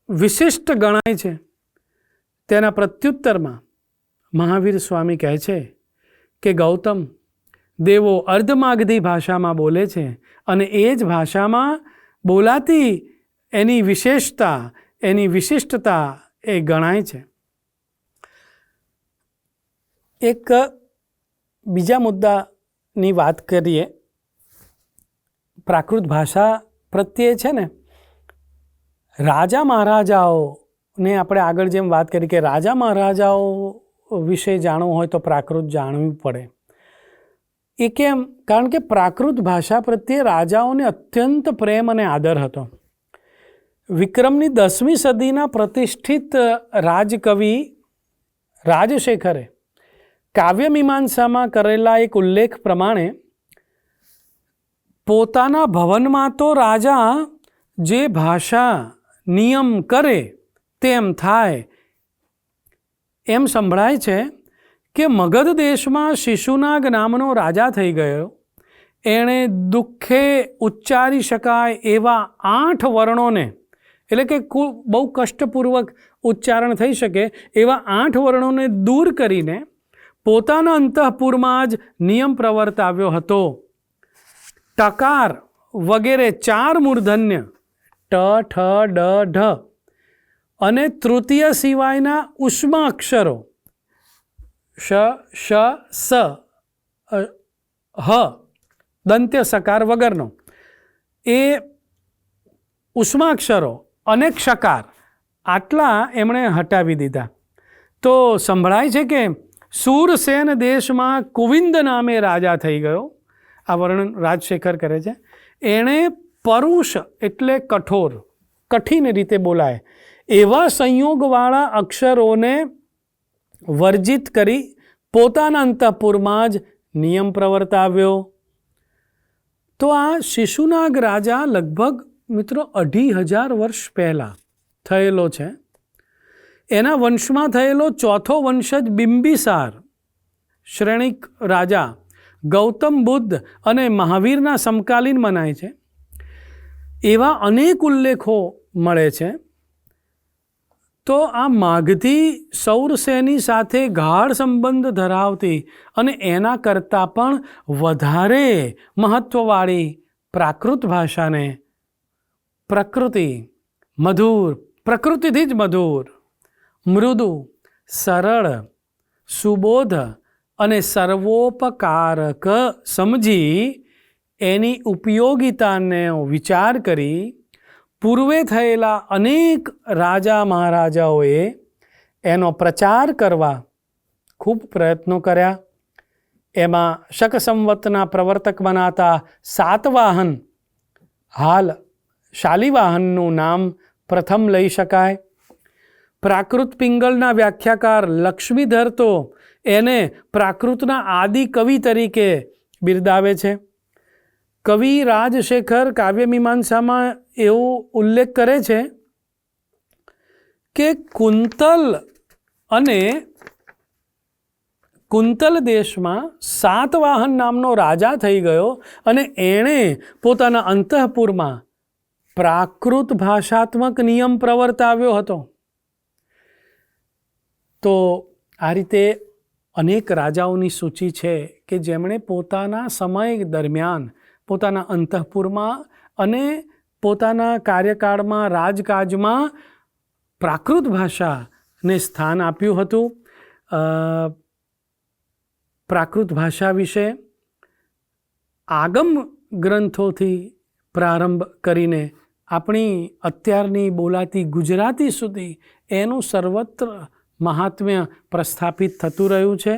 વિશિષ્ટ ગણાય છે? તેના પ્રત્યુત્તરમાં મહાવીર સ્વામી કહે છે કે ગૌતમ, દેવો અર્ધમાગધી ભાષામાં બોલે છે અને એ જ ભાષામાં બોલાતી એની વિશેષતા, એની વિશિષ્ટતા એ ગણાય છે. એક બીજા મુદ્દાની વાત કરીએ. પ્રાકૃત ભાષા પ્રત્યે છે ને, રાજા મહારાજાઓને આપણે આગળ જેમ વાત કરી કે રાજા મહારાજાઓ વિશે જાણવું હોય તો પ્રાકૃત જાણવું પડે. એ કેમ? કારણ કે પ્રાકૃત ભાષા પ્રત્યે રાજાઓને અત્યંત પ્રેમ અને આદર હતો. વિક્રમની 10મી સદીના પ્રતિષ્ઠિત રાજકવિ રાજશેખરે કાવ્યમીમાંસામાં કરેલા એક ઉલ્લેખ પ્રમાણે પોતાના ભવનમાં તો રાજા જે ભાષા નિયમ કરે તેમ થાય એમ સંભળાય છે કે મગધ દેશમાં શિશુનાગ નામનો રાજા થઈ ગયો. એણે દુઃખે ઉચ્ચારી શકાય એવા 8 વર્ણોને, એટલે કે બહુ કષ્ટપૂર્વક ઉચ્ચારણ થઈ શકે એવા 8 વર્ણોને દૂર કરીને પોતાના અંતઃપુરમાં જ નિયમ પ્રવર્તાવ્યો હતો. ટકાર વગેરે 4 મૂર્ધન્ય ટ, ઠ, ડ, ઢ અને તૃતીય સિવાયના ઉષ્મા અક્ષરો શ, શ, સ, હ, દંત્ય સકાર વગરનો એ ઉષ્માક્ષરો અને ક્ષકાર આટલા એમણે હટાવી દીધા. તો સંભળાય છે કે સૂરસેન દેશમાં કુવિંદ નામે રાજા થઈ ગયો. આ વર્ણન રાજશેખર કરે છે. એણે પરુષ એટલે કઠોર, કઠિન રીતે બોલાય એવા સંયોગવાળા અક્ષરોને વર્જિત કરી પોતાના અંતઃપુરમાં જ નિયમ પ્રવર્તાવ્યો. તો આ શિશુનાગ રાજા લગભગ મિત્રો 2500 વર્ષ પહેલાં થયેલો છે. એના વંશમાં થયેલો ચોથો વંશજ બિંબિસાર શ્રેણિક રાજા ગૌતમ બુદ્ધ અને મહાવીરના સમકાલીન મનાય છે. એવા અનેક ઉલ્લેખો મળે છે. તો આ માગધી સૌરસેની સાથે ગાઢ સંબંધ ધરાવતી અને એના કરતાં પણ વધારે મહત્ત્વવાળી પ્રાકૃત ભાષાને પ્રકૃતિ મધુર, પ્રકૃતિથી જ મધુર, મૃદુ, સરળ, સુબોધ અને સર્વોપકારક સમજી એની ઉપયોગિતાને વિચાર કરી પૂર્વે થયેલા અનેક રાજા મહારાજાઓએ એનો પ્રચાર કરવા ખૂબ પ્રયત્નો કર્યા. એમાં શક સંવતના પ્રવર્તક બનાતા સાતવાહન, હાલ શાલિવાહનનું નામ પ્રથમ લઈ શકાય. પ્રાકૃત પિંગલના વ્યાખ્યાકાર લક્ષ્મીધર તો એને પ્રાકૃતના આદિ કવિ તરીકે બિરદાવે છે. કવિ રાજશેખર કાવ્યમીમાંસામાં એવો ઉલ્લેખ કરે છે કે કુંતલ દેશમાં સાતવાહન નામનો રાજા થઈ ગયો અને એણે પોતાના અંતઃપુરમાં પ્રાકૃત ભાષાત્મક નિયમ પ્રવર્તાવ્યો હતો. તો આ રીતે અનેક રાજાઓની સૂચિ છે કે જેમણે પોતાના સમય દરમિયાન પોતાના અંતઃપુરમાં અને પોતાના કાર્યકાળમાં રાજકાજમાં પ્રાકૃત ભાષાને સ્થાન આપ્યું હતું. પ્રાકૃત ભાષા વિશે આગમ ગ્રંથોથી પ્રારંભ કરીને આપણી અત્યારની બોલાતી ગુજરાતી સુધી એનું સર્વત્ર મહાત્મ્ય પ્રસ્થાપિત થતું રહ્યું છે.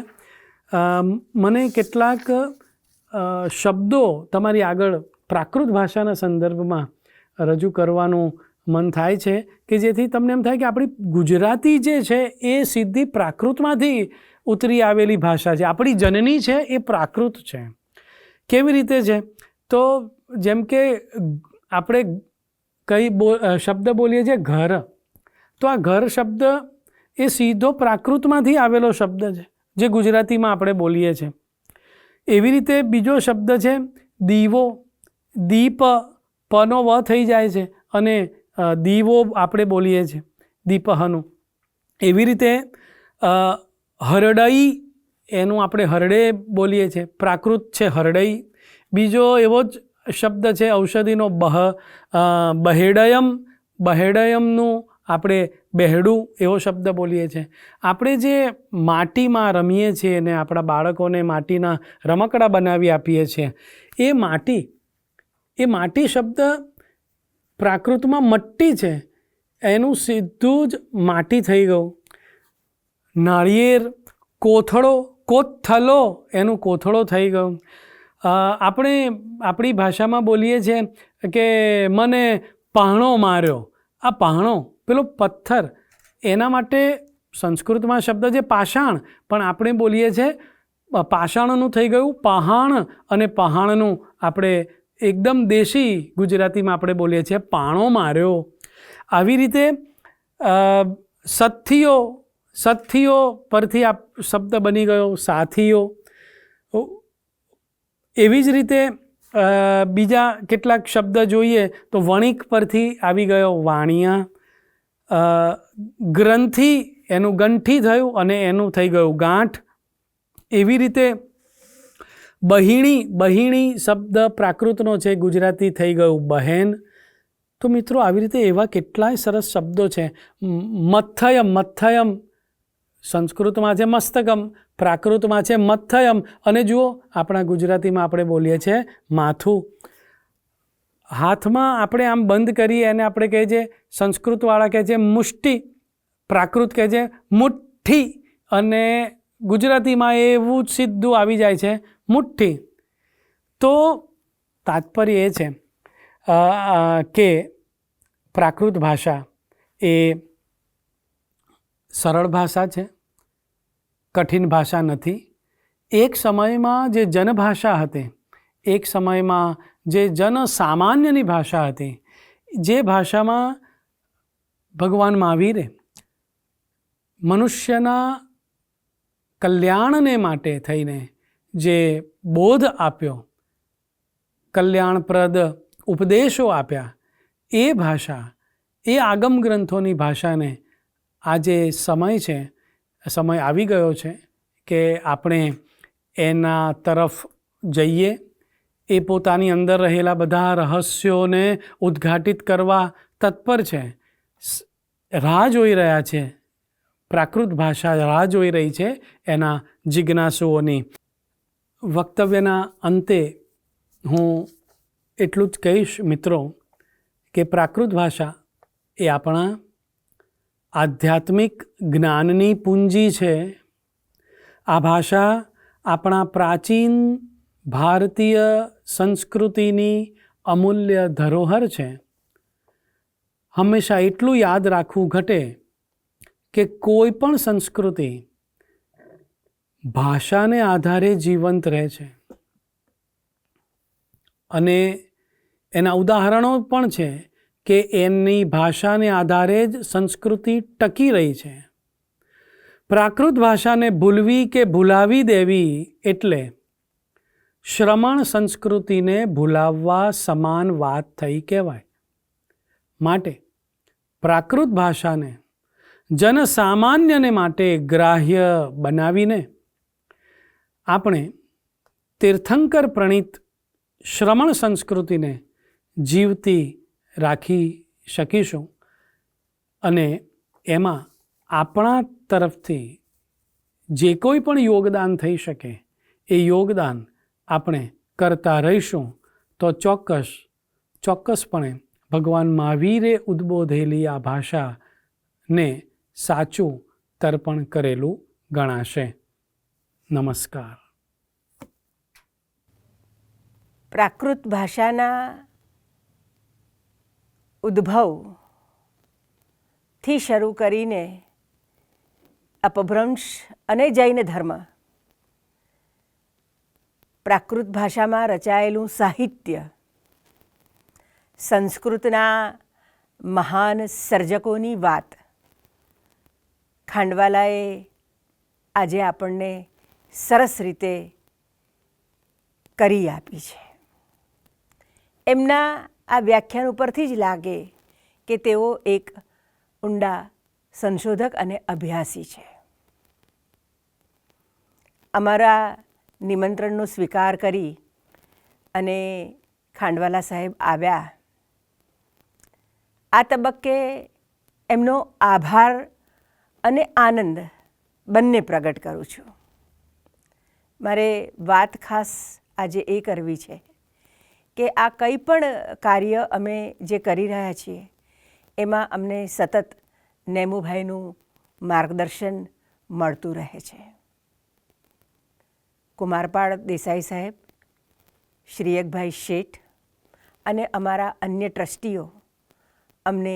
મને કેટલાક શબ્દો તમારી આગળ પ્રાકૃત ભાષાના સંદર્ભમાં રજૂ કરવાનું મન થાય છે કે જેથી તમને એમ થાય કે આપણી ગુજરાતી જે છે એ સીધી પ્રાકૃતમાંથી ઉતરી આવેલી ભાષા છે. આપણી જનની છે એ પ્રાકૃત છે. કેવી રીતે છે? તો જેમ કે આપણે શબ્દ બોલીએ છીએ ઘર, તો આ ઘર શબ્દ એ સીધો પ્રાકૃતમાંથી આવેલો શબ્દ છે જે ગુજરાતીમાં આપણે બોલીએ છીએ. એવી રીતે બીજો શબ્દ છે દીવો. દીપ પનો વ થઈ જાય છે અને દીવો આપણે બોલીએ છીએ દીપહનું. એવી રીતે હરડઈ એનું આપણે હરડે બોલીએ છીએ, પ્રાકૃત છે હરડઈ. બીજો એવો જ શબ્દ છે ઔષધિનો બહેડયમ. બહેડયમનું આપણે બહેડું એવો શબ્દ બોલીએ છીએ. આપણે જે માટીમાં રમીએ છીએ અને આપણા બાળકોને માટીના રમકડા બનાવી આપીએ છીએ, એ માટી શબ્દ પ્રાકૃતમાં મટ્ટી છે, એનું સીધું જ માટી થઈ ગયું. નાળિયેર, કોથળો, કોથલો એનું કોથળો થઈ ગયું. આપણે આપણી ભાષામાં બોલીએ છીએ કે મને પહાણો માર્યો. આ પહાણો પેલો પથ્થર, એના માટે સંસ્કૃતમાં શબ્દ છે પાષાણ, પણ આપણે બોલીએ છીએ પાષાણનું થઈ ગયું પહાણ, અને પહાણનું આપણે એકદમ દેશી ગુજરાતીમાં આપણે બોલીએ છીએ પાણો માર્યો. આવી રીતે સાથીઓ પરથી આ શબ્દ બની ગયો સાથીઓ. એવી જ રીતે બીજા કેટલાક શબ્દ જોઈએ તો વણિક પરથી આવી ગયો વાણિયા. ગ્રંથિ એનું ગંઠી થયું અને એનું થઈ ગયું ગાંઠ. એવી રીતે બહિણી શબ્દ પ્રાકૃતનો છે, ગુજરાતી થઈ ગયું બહેન. તો મિત્રો આવી રીતે એવા કેટલાય સરસ શબ્દો છે. મથ્થયમ સંસ્કૃતમાં છે મસ્તકમ, પ્રાકૃતમાં છે મથ્થયમ, અને જુઓ આપણા ગુજરાતીમાં આપણે બોલીએ છીએ માથું. હાથમાં આપણે આમ બંધ કરીએ એને આપણે કહીએ છીએ, સંસ્કૃતવાળા કહે છે મુષ્ટિ, પ્રાકૃત કહે છે મુઠ્ઠી, અને ગુજરાતીમાં એવું જ સીધું આવી જાય છે મુઠ્ઠી. તો તાત્પર્ય એ છે કે પ્રાકૃત ભાષા એ સરળ ભાષા છે, કઠિન ભાષા નથી. એક સમયમાં જે જનભાષા હતી, એક સમયમાં જે જનસામાન્યની ભાષા હતી, જે ભાષામાં ભગવાન મહાવીરે મનુષ્યના કલ્યાણને માટે થઈને જે બોધ આપ્યો, કલ્યાણપ્રદ ઉપદેશો આપ્યા, એ ભાષા, એ આગમ ગ્રંથોની ભાષાને આજે સમય આવી ગયો છે કે આપણે એના તરફ જઈએ. એ પોતાની અંદર રહેલા બધા રહસ્યોને ઉદ્ઘાટિત કરવા તત્પર છે, રાહ જોઈ રહ્યા છે. પ્રાકૃત ભાષા રાહ જોઈ રહી છે એના જિજ્ઞાસુઓની. વક્તવ્યના અંતે હું એટલું જ કહીશ મિત્રો કે પ્રાકૃત ભાષા એ આપણા આધ્યાત્મિક જ્ઞાનની પૂંજી છે. આ ભાષા આપણા પ્રાચીન ભારતીય સંસ્કૃતિની અમૂલ્ય ધરોહર છે. હંમેશા એટલું યાદ રાખવું ઘટે કે કોઈ પણ સંસ્કૃતિ ભાષાને આધારે જીવંત રહે છે અને એના ઉદાહરણો પણ છે કે એની ભાષાને આધારે જ સંસ્કૃતિ ટકી રહી છે. પ્રાકૃત ભાષાને ભૂલવી કે ભૂલાવી દેવી એટલે શ્રમણ સંસ્કૃતિને ભૂલાવવા સમાન વાત થઈ કહેવાય. માટે પ્રાકૃત ભાષાને જનસામાન્યને માટે ગ્રાહ્ય બનાવીને આપણે તીર્થંકર પ્રણીત શ્રમણ સંસ્કૃતિને જીવતી રાખી શકીશું અને એમાં આપણા તરફથી જે કોઈ પણ યોગદાન થઈ શકે એ યોગદાન આપણે કરતા રહીશું તો ચોક્કસપણે ભગવાન મહાવીરે ઉદ્બોધેલી આ ભાષાને સાચું તર્પણ કરેલું ગણાશે. નમસ્કાર. પ્રાકૃત ભાષાના ઉદ્ભવથી શરૂ કરીને અપભ્રંશ અને જૈન ધર્મ, પ્રાકૃત ભાષામાં રચાયેલું સાહિત્ય, સંસ્કૃતના મહાન સર્જકોની વાત ખાંડવાલાએ આજે આપણને સરસ રીતે કરી આપી છે. એમના આ વ્યાખ્યાન ઉપરથી જ લાગે કે તેઓ એક ઊંડા સંશોધક અને અભ્યાસી છે. અમારા નિમંત્રણનો સ્વીકાર કરી અને ખાંડવાલા સાહેબ આવ્યા. આ તબક્કે એમનો આભાર અને આનંદ બંને પ્રગટ કરું છું. મારે વાત ખાસ આજે એ કરવી છે કે આ કંઈ પણ કાર્ય અમે જે કરી રહ્યા છીએ એમાં અમને સતત નેમુભાઈનું માર્ગદર્શન મળતું રહે છે. કુમારપાળ દેસાઈ સાહેબ, શ્રીયકભાઈ શેઠ અને અમારા અન્ય ટ્રસ્ટીઓ અમને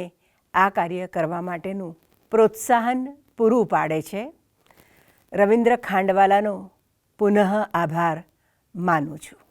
આ કાર્ય કરવા માટેનું પ્રોત્સાહન પૂરું પાડે છે. રવિન્દ્ર ખાંડવાલાનો પુનઃ આભાર માનું છું.